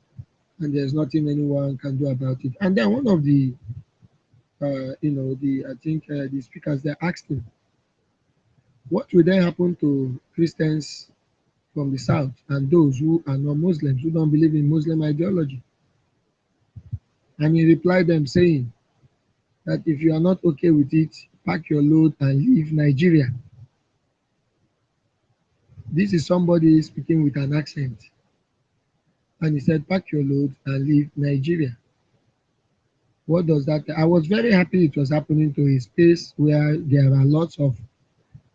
and there's nothing anyone can do about it. And then one of the, I think the speakers there asked him, what will then happen to Christians from the south and those who are not Muslims, who don't believe in Muslim ideology? And he replied them saying that if you are not okay with it, pack your load and leave Nigeria. This is somebody speaking with an accent. And he said, pack your load and leave Nigeria. What does that? I was very happy it was happening to a space where there are lots of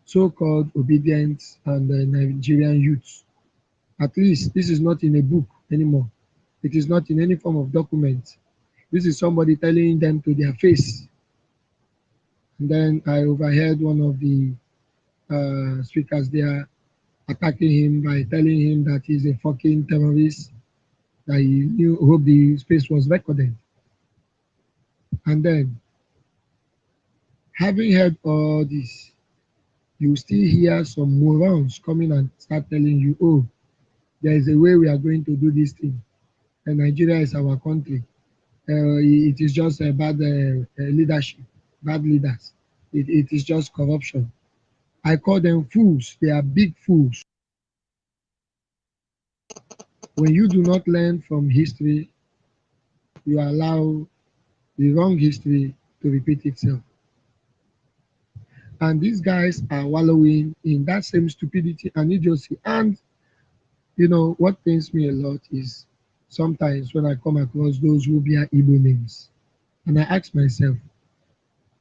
so-called obedient and Nigerian youths. At least this is not in a book anymore. It is not in any form of document. This is somebody telling them to their face. And then I overheard one of the speakers there attacking him by telling him that he's a fucking terrorist, that he knew, hope the space was recorded. And then, having heard all this, you still hear some morons coming and start telling you, oh, there is a way we are going to do this thing. And Nigeria is our country. It is just a bad leadership, bad leaders. It is just corruption. I call them fools. They are big fools. When you do not learn from history, you allow the wrong history to repeat itself. And these guys are wallowing in that same stupidity and idiocy. And you know what pains me a lot is sometimes when I come across those who bear Igbo names, and I ask myself,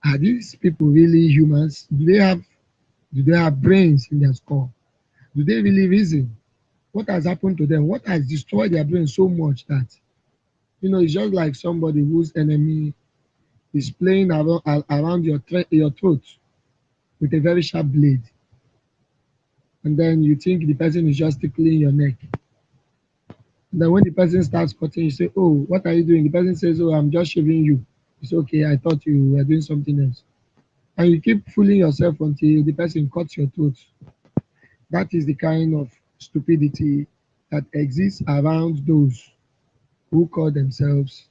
are these people really humans? Do they have brains in their skull? Do they really reason? What has happened to them? What has destroyed their brain so much that, you know, it's just like somebody whose enemy is playing around your throat with a very sharp blade. And then you think the person is just tickling your neck. And then when the person starts cutting, you say, oh, what are you doing? The person says, oh, I'm just shaving you. It's okay, I thought you were doing something else. And you keep fooling yourself until the person cuts your throat. That is the kind of stupidity that exists around those who call themselves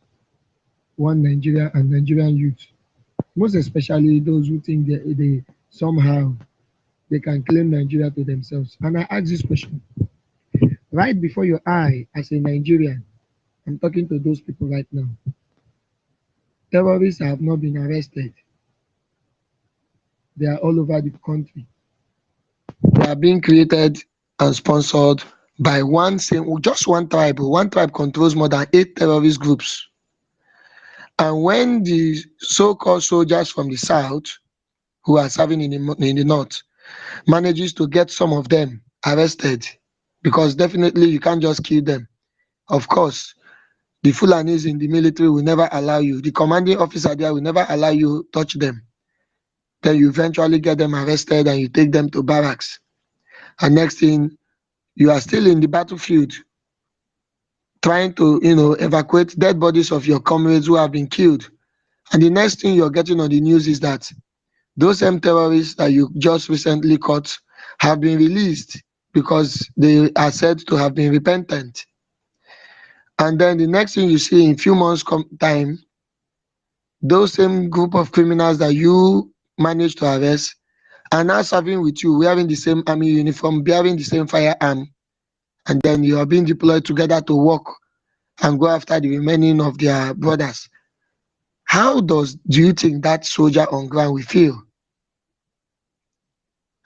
one Nigeria and Nigerian youth. Most especially those who think they somehow they can claim Nigeria to themselves. And I ask this question. Right before your eye, as a Nigerian, I'm talking to those people right now. Terrorists have not been arrested. They are all over the country. They are being created and sponsored by just one tribe. One tribe controls more than 8 terrorist groups. And when the so-called soldiers from the south, who are serving in the north, manages to get some of them arrested, because definitely you can't just kill them. Of course, the Fulanis in the military will never allow you. The commanding officer there will never allow you touch them. Then you eventually get them arrested and you take them to barracks. And next thing, you are still in the battlefield trying to, evacuate dead bodies of your comrades who have been killed. And the next thing you're getting on the news is that those same terrorists that you just recently caught have been released because they are said to have been repentant. And then the next thing you see in few months time, those same group of criminals that you managed to arrest are now serving with you, wearing the same army uniform, bearing the same firearm, and then you are being deployed together to work and go after the remaining of their brothers. How do you think that soldier on ground will feel?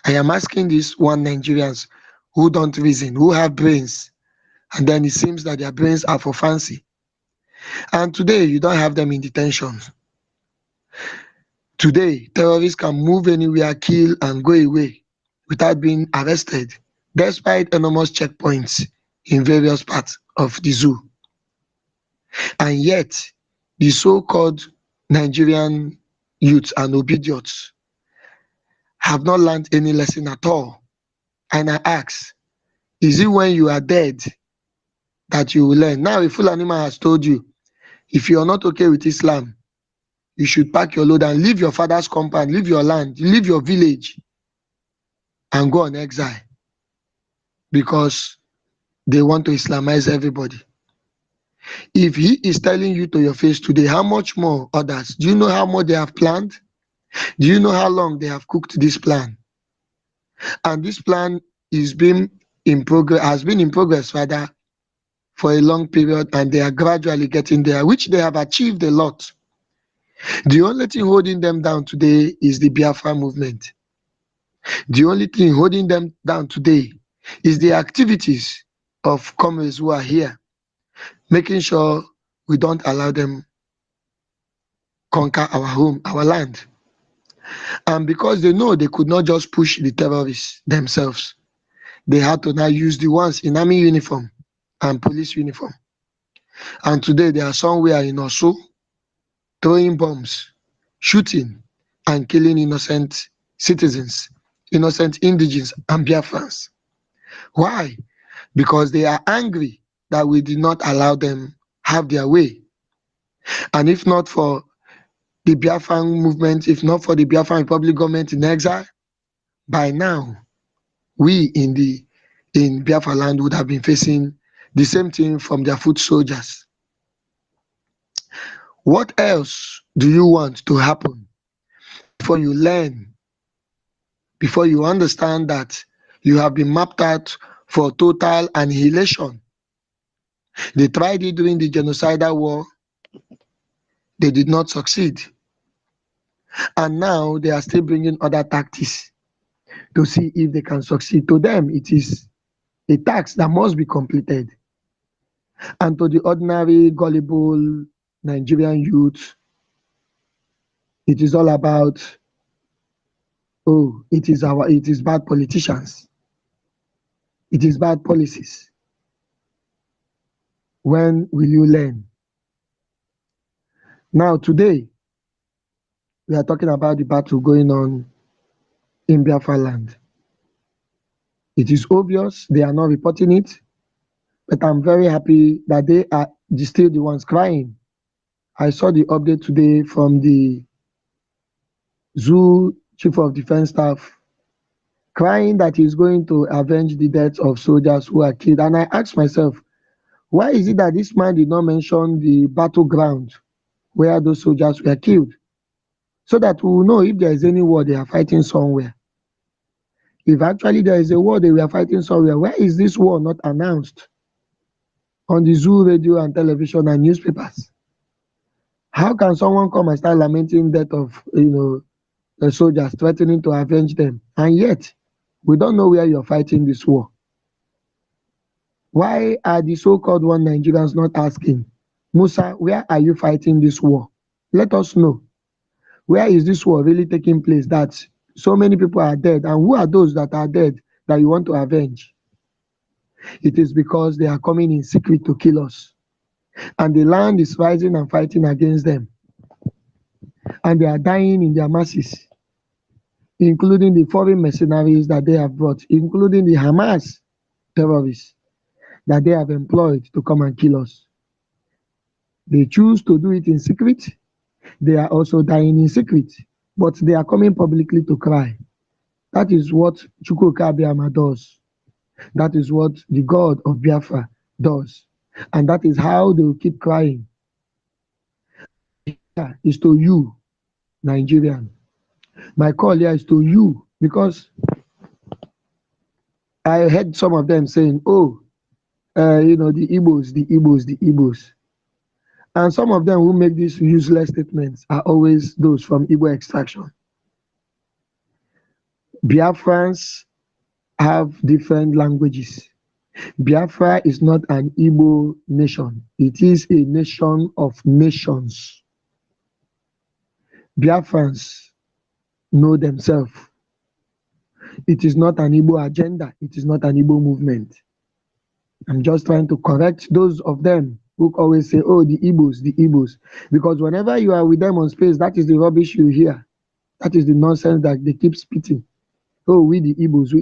I am asking these one Nigerians who don't reason, who have brains, and then it seems that their brains are for fancy. And today, you don't have them in detention. Today, terrorists can move anywhere, kill, and go away without being arrested, despite enormous checkpoints in various parts of the zoo. And yet, the so-called Nigerian youths and obedience have not learned any lesson at all. And I ask, is it when you are dead that you will learn? Now, if Fulani man has told you, if you are not okay with Islam, you should pack your load and leave your father's compound, leave your land, leave your village, and go on exile because they want to Islamize everybody. If he is telling you to your face today, how much more others? Do you know how much they have planned? Do you know how long they have cooked this plan? And this plan has been in progress rather for a long period, and they are gradually getting there, which they have achieved a lot. The only thing holding them down today is the Biafra movement. The only thing holding them down today is the activities of comrades who are here, making sure we don't allow them conquer our home, our land. And because they know they could not just push the terrorists themselves, they had to now use the ones in army uniform and police uniform. And today they are somewhere in Osu, throwing bombs, shooting, and killing innocent citizens, innocent indigenes and Biafrans. Why? Because they are angry that we did not allow them have their way. And if not for the Biafran movement, if not for the Biafran Republic government in exile, by now, we in Biafra land would have been facing the same thing from their foot soldiers. What else do you want to happen before you learn, before you understand that you have been mapped out for total annihilation? They tried it during the genocidal war. They did not succeed. And now they are still bringing other tactics to see if they can succeed. To them, it is a task that must be completed. And to the ordinary, gullible Nigerian youth, it is all about, oh, it is bad politicians. It is bad policies. When will you learn? Now, today, we are talking about the battle going on in Biafra land. It is obvious they are not reporting it, but I'm very happy that they are still the ones crying. I saw the update today from the Zoo Chief of Defense Staff crying that he's going to avenge the deaths of soldiers who are killed. And I asked myself, why is it that this man did not mention the battleground where those soldiers were killed? So that we will know if there is any war they are fighting somewhere. If actually there is a war they were fighting somewhere, where is this war not announced on the Zoo radio and television and newspapers? How can someone come and start lamenting death of the soldiers, threatening to avenge them, and yet we don't know where you're fighting this war? Why are the so-called one Nigerians not asking, Musa, where are you fighting this war? Let us know. Where is this war really taking place that so many people are dead, and who are those that are dead that you want to avenge? It is because they are coming in secret to kill us, and the land is rising and fighting against them, and they are dying in their masses, including the foreign mercenaries that they have brought, including the Hamas terrorists that they have employed to come and kill us. They choose to do it in secret. They are also dying in secret, but they are coming publicly to cry. That is what Chukwuka Abiyama does. That is what the God of Biafra does. And that is how they will keep crying. Is to you, Nigerian. My call here is to you, because I heard some of them saying, oh, the Igbos. And some of them who make these useless statements are always those from Igbo extraction. Biafrans have different languages. Biafra is not an Igbo nation. It is a nation of nations. Biafrans know themselves. It is not an Igbo agenda. It is not an Igbo movement. I'm just trying to correct those of them who always say, oh, the Igbos. Because whenever you are with them on space, that is the rubbish you hear. That is the nonsense that they keep spitting. Oh, we the Igbos.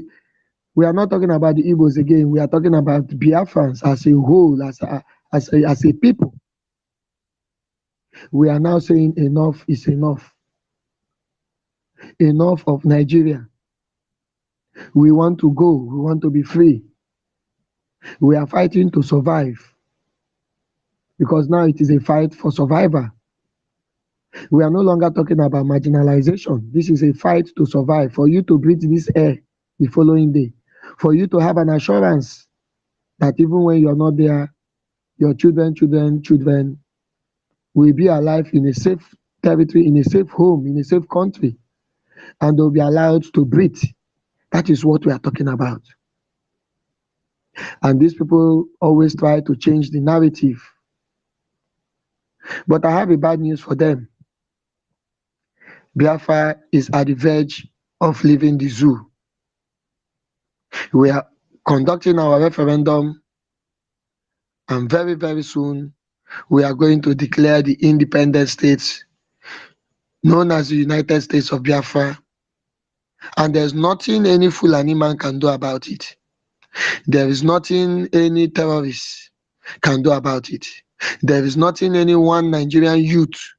We are not talking about the Igbos again. We are talking about Biafrans as a whole, as a people. We are now saying enough is enough. Enough of Nigeria. We want to go. We want to be free. We are fighting to survive. Because now it is a fight for survival. We are no longer talking about marginalization. This is a fight to survive, for you to breathe this air the following day, for you to have an assurance that even when you're not there, your children will be alive in a safe territory, in a safe home, in a safe country, and they'll be allowed to breathe. That is what we are talking about. And these people always try to change the narrative. But I have a bad news for them. Biafra is at the verge of leaving the zoo. We are conducting our referendum, and very, very soon we are going to declare the independent states known as the United States of Biafra. And there's nothing any Fulani man can do about it. There is nothing any terrorist can do about it. There is nothing any one Nigerian youth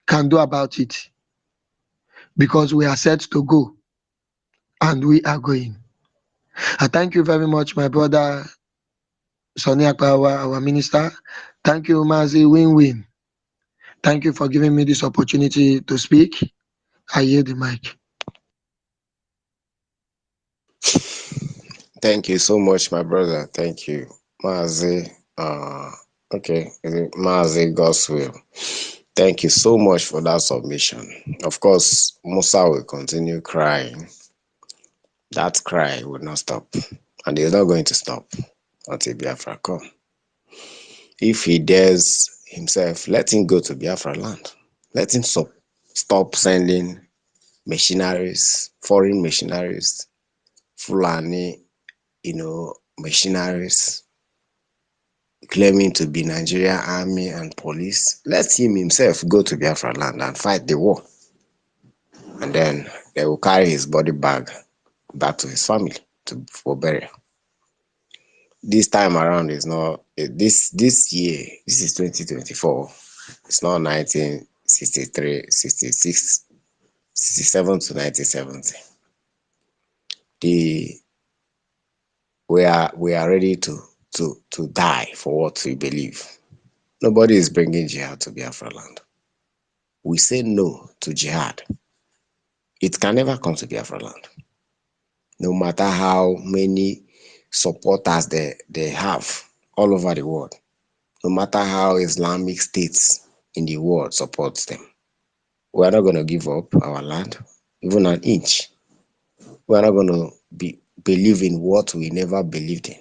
can do about it, because we are set to go, and we are going. I thank you very much, my brother Sonny Akpawa, our minister. Thank you, Mazi Win-Win. Thank you for giving me this opportunity to speak. I yield the mic. Thank you so much, my brother. Thank you. Mazi, okay, Mazi Godswill. Thank you so much for that submission. Of course, Musa will continue crying. That cry will not stop. And he's not going to stop until Biafra come. If he dares himself, let him go to Biafra land. Let him stop sending machineries, foreign machineries, Fulani, machineries, claiming to be Nigerian army and police. Let him himself go to Biafra land and fight the war. And then they will carry his body back to his family for burial. This time around is not this year. This is 2024. It's not 1963, 66, 67 to 1970. We are ready to die for what we believe. Nobody is bringing jihad to Biafra land. We say no to jihad. It can never come to Biafra land. No matter how many supporters they have all over the world, no matter how Islamic states in the world supports them. We are not going to give up our land, even an inch. We are not going to believe in what we never believed in.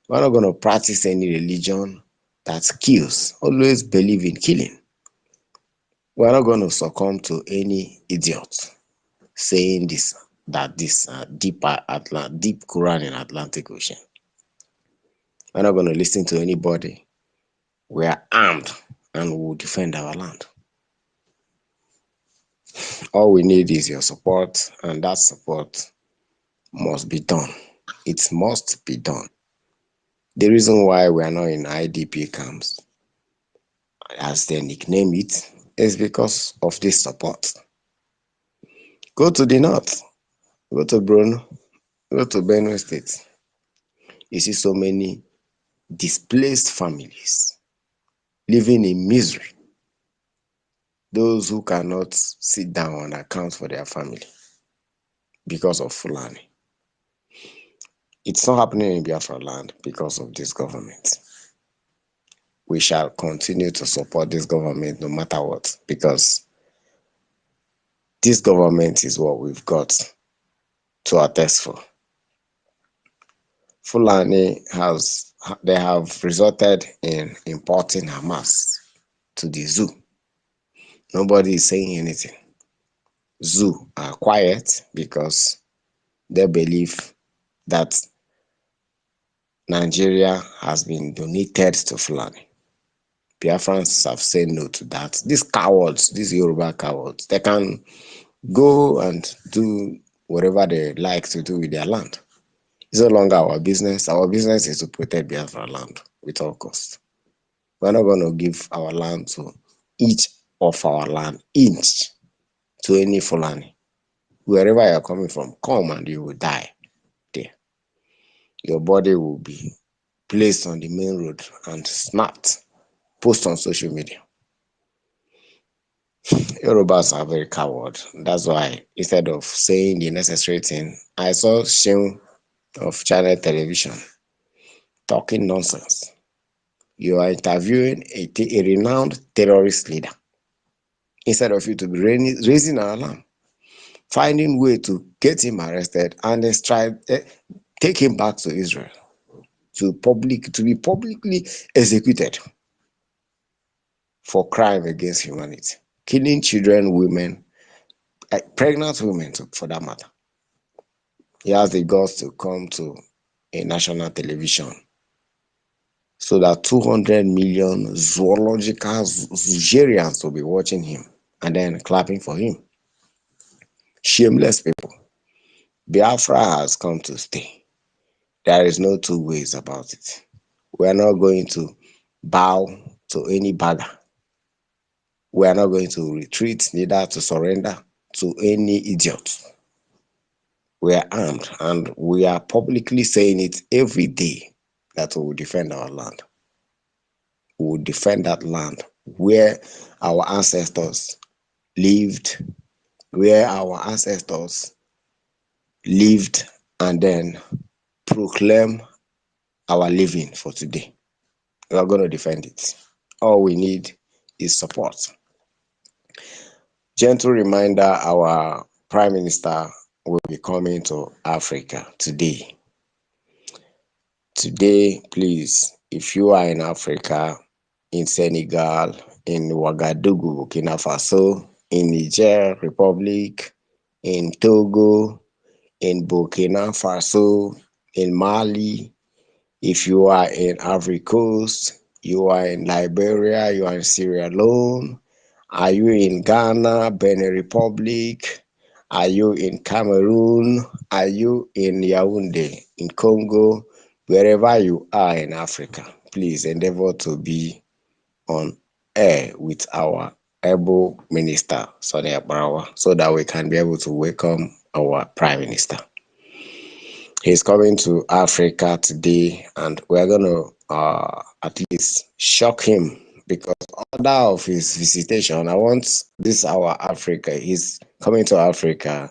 We are not going to practice any religion that kills. Always believe in killing. We are not going to succumb to any idiot saying this deep Quran in Atlantic Ocean. We're not going to listen to anybody. We are armed and we will defend our land. All we need is your support, and that support must be done. It must be done. The reason why we are not in IDP camps, as they nickname it, is because of this support. Go to the north, go to Bruno, go to Benue State. You see so many displaced families living in misery. Those who cannot sit down and account for their family because of Fulani. It's not happening in Biafra land because of this government. We shall continue to support this government no matter what, because this government is what we've got to attest for. Fulani they have resulted in importing Hamas to the zoo. Nobody is saying anything. Zoo are quiet because they believe that Nigeria has been donated to Fulani. Biafrans have said no to that. These cowards, these Yoruba cowards, they can go and do whatever they like to do with their land. It's no longer our business. Our business is to protect Biafra land with all costs. We're not going to give our land to each of our land inch to any Fulani. Wherever you're coming from, come and you will die there. Your body will be placed on the main road and snapped, post on social media. Yorubas are very coward. That's why instead of saying the necessary thing, I saw Sheung of Channel Television talking nonsense. You are interviewing a renowned terrorist leader instead of you to be raising an alarm, finding way to get him arrested and then take him back to Israel to be publicly executed for crime against humanity, killing children, women, pregnant women for that matter. He has the guts to come to a national television so that 200 million zoological Nigerians will be watching him and then clapping for him. Shameless people. Biafra has come to stay. There is no two ways about it. We are not going to bow to any bagger. We are not going to retreat, neither to surrender to any idiot. We are armed and we are publicly saying it every day that we will defend our land. We will defend that land where our ancestors lived, and then proclaim our living for today. We are going to defend it. All we need is support. Gentle reminder, our Prime Minister will be coming to Africa today. Today, please, if you are in Africa, in Senegal, in Ouagadougou, Burkina Faso, in Niger Republic, in Togo, in Burkina Faso, in Mali, if you are in Ivory Coast, you are in Liberia, you are in Sierra Leone, are you in Ghana, Benin Republic, are you in Cameroon, are you in Yaoundé, in Congo, wherever you are in Africa, please endeavor to be on air with our able minister, Sonny Abarawa, so that we can be able to welcome our Prime Minister. He's coming to Africa today, and we're going to at least shock him, because order of his visitation, I want this our Africa, he's coming to Africa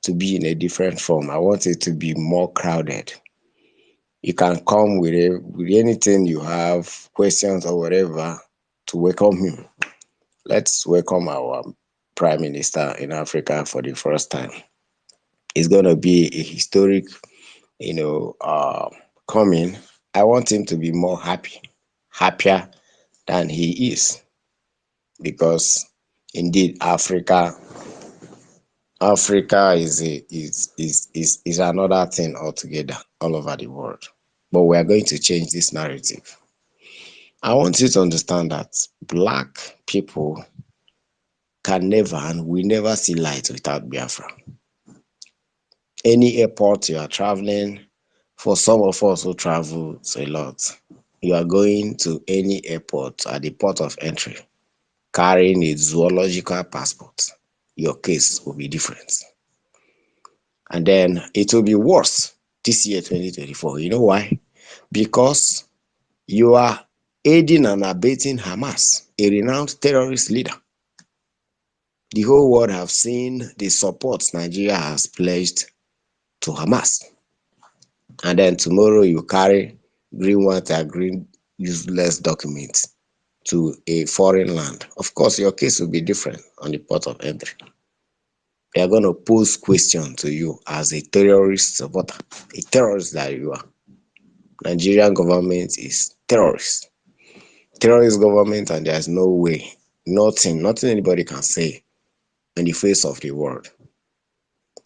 to be in a different form. I want it to be more crowded. You can come with anything you have, questions or whatever, to welcome him. Let's welcome our Prime Minister in Africa for the first time. It's going to be a historic, coming. I want him to be more happier than he is, because indeed Africa is another thing altogether all over the world. But we are going to change this narrative. I want you to understand that Black people can never and will never see light without Biafra. Any airport you are traveling, for some of us who travel a lot, you are going to any airport at the port of entry carrying a zoological passport, your case will be different. And then it will be worse this year, 2024. You know why? Because you are aiding and abetting Hamas, a renowned terrorist leader. The whole world have seen the support Nigeria has pledged to Hamas. And then tomorrow you carry green useless documents to a foreign land. Of course, your case will be different on the port of entry. They are going to pose questions to you as a terrorist supporter, a terrorist that you are. Nigerian government is terrorist government, and there's no way, nothing anybody can say in the face of the world.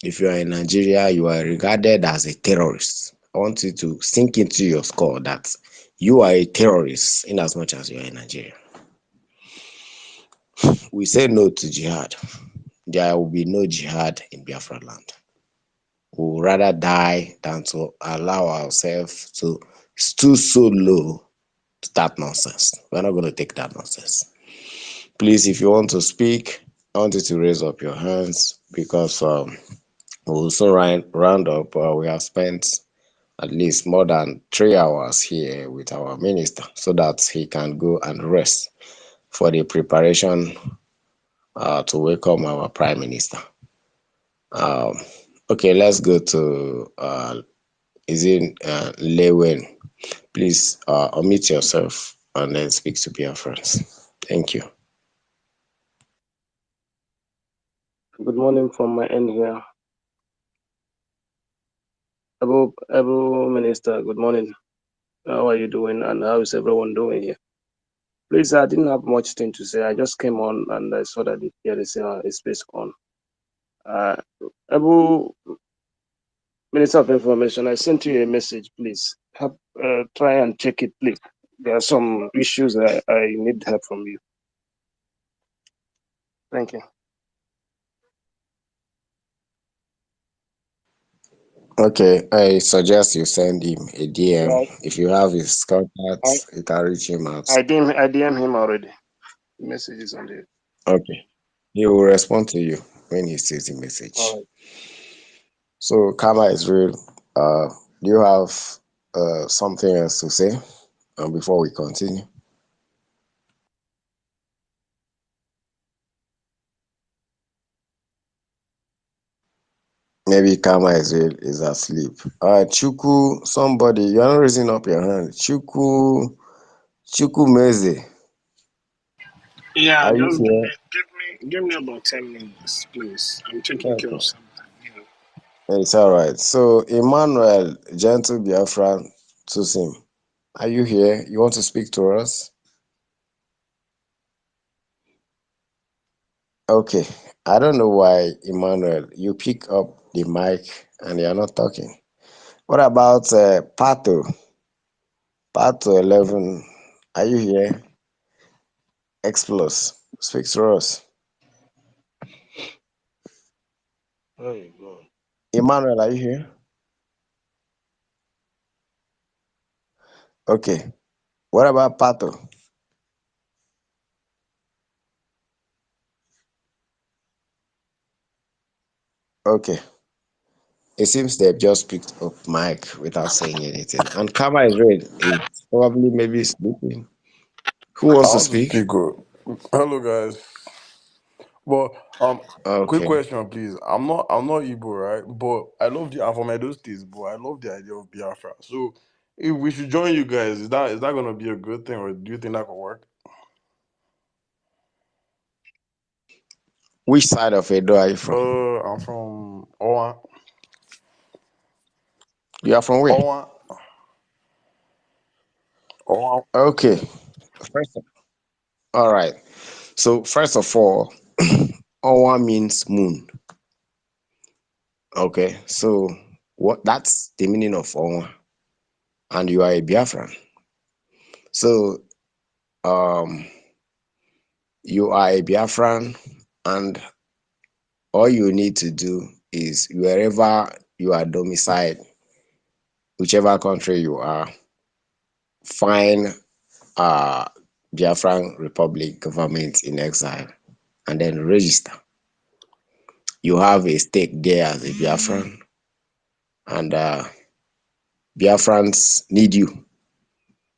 If you are in Nigeria, you are regarded as a terrorist. I want you to sink into your skull that you are a terrorist in as much as you are in Nigeria. We say no to jihad. There will be no jihad in Biafra land. We would rather die than to allow ourselves to stoop so low to that nonsense. We're not going to take that nonsense. Please, if you want to speak, I want you to raise up your hands, because we'll soon round up. We have spent at least more than 3 hours here with our minister, so that he can go and rest for the preparation to welcome our Prime Minister. Okay, let's go to Lewen. Please unmute yourself and then speak to Biafrans. Thank you. Good morning from my end here. Able Minister, good morning. How are you doing and how is everyone doing here? Please, I didn't have much thing to say. I just came on and I saw that there is a space on. Able Minister of Information, I sent you a message. Please try and check it, please. There are some issues that I need help from you. Thank you. Okay, I suggest you send him a DM. Right. If you have his contacts, you can reach him out. I DM him already. The message is on there. Okay. He will respond to you when he sees the message. All right. So, Kama Israel, do you have something else to say before we continue? Maybe Kama Israel is asleep. Chuku, somebody, you are not raising up your hand. Chuku Meze, Yeah, are you just here? give me about 10 minutes, please. I'm taking care Okay. of something. It's all right. So, Emmanuel, Gentle Biafra Tusim, are you here? You want to speak to us? Okay. I don't know why, Emmanuel, you pick up the mic and you're not talking. What about Pato? Pato 11, are you here? Explos, speak to us. Oh, God. Emmanuel, are you here? Okay. What about Pato? Okay. It seems they've just picked up mic without saying anything. And Kama is red. It's probably maybe sleeping. Who I wants to want to speak? speak. Hello, guys. Well, quick Okay. question, please. I'm not Igbo, right? But I'm from Edo State, but I love the idea of Biafra. So, if we should join you guys, is that gonna be a good thing, or do you think that could work? Which side of Edo are you from? I'm from Owan. You are from where? Owan. Owan. Okay. All right. So first of all, Owa means moon. Okay. So what that's the meaning of Owa. And you are a Biafran. So you are a Biafran, and all you need to do is wherever you are domiciled, whichever country you are, find Biafran Republic government in exile and then register. You have a stake there as a Biafran, and Biafrans need you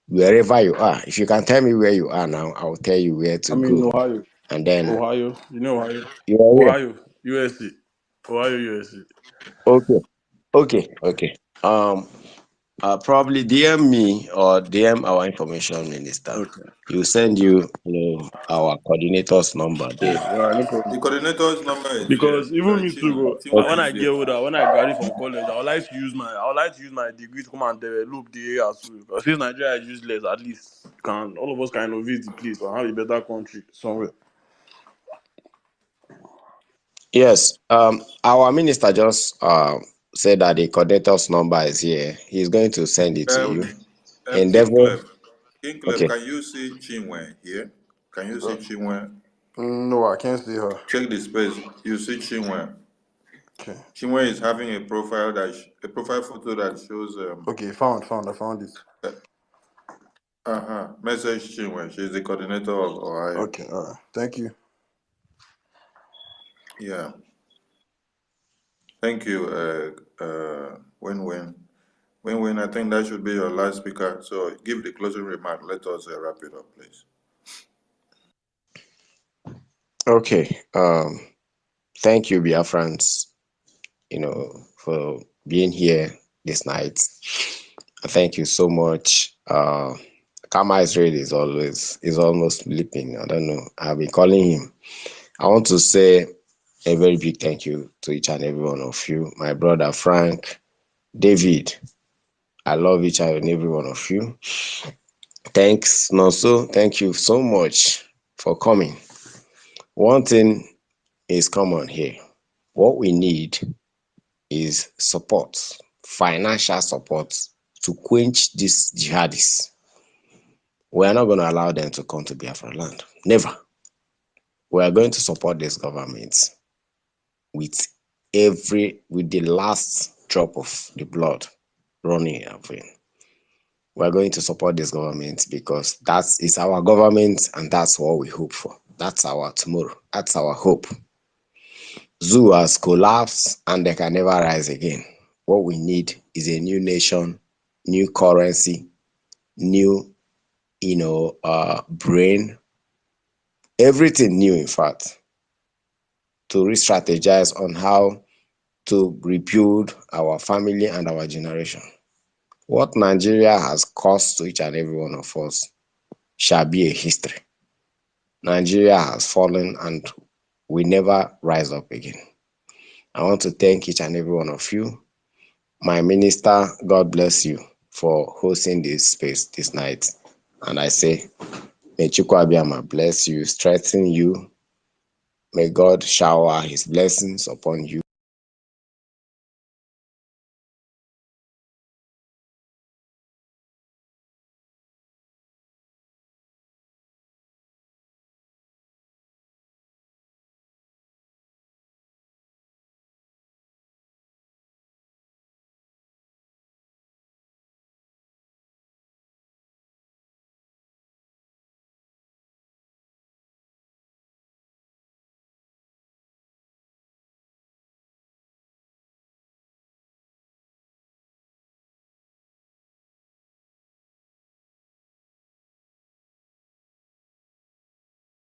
wherever you are. If you can tell me where you are now, I will tell you where to I'm in go. Ohio. And then Ohio. You know Ohio. you are where? Ohio, USC. Ohio, USC. Okay, okay. Probably DM me or DM our information minister. Okay. He will send you, our coordinator's number there. All right, no problem. The coordinator's number is here. Because even me too, Chinwe. go, Chinwe when is I here. get older, when I graduate from college, I would like to use my degree to come and develop the area too. Because since Nigeria is useless, at least can all of us can innovate the place and have a better country somewhere. Yes. Our minister just said that the coordinator's number is here. He's going to send it to you. King Endeavor. Clef. King Clef, Okay. can you see Chinwe here? Can you see Chinwe? No, I can't see her. Check the space. You see Chinwe. Okay. Chinwe is having a profile photo that shows Okay, I found it. message Chinwe. She's the coordinator of Ohio. Okay, all right. Thank you. Yeah. Thank you, Win-Win. Win-Win, I think that should be your last speaker. So give the closing remark. Let us wrap it up, please. Okay. Thank you, Biafrans, for being here this night. Thank you so much, Kama Israel is almost sleeping. I don't know. I've been calling him. I want to say a very big thank you to each and every one of you. My brother Frank, David, I love each and every one of you. Thanks, Nonso. Thank you so much for coming. One thing is common here. What we need is support, financial support to quench these jihadists. We are not going to allow them to come to Biafra land. Never. We are going to support this government with the last drop of the blood running in our vein. We are going to support this government because that is our government and that's what we hope for. That's our tomorrow. That's our hope. Zoo has collapsed and they can never rise again. What we need is a new nation, new currency, new, brain, everything new, in fact, to re-strategize on how to rebuild our family and our generation. What Nigeria has caused to each and every one of us shall be a history. Nigeria has fallen and we never rise up again. I want to thank each and every one of you. My minister, God bless you for hosting this space this night. And I say, may Chukwu Abiyama bless you, strengthen you. May God shower his blessings upon you.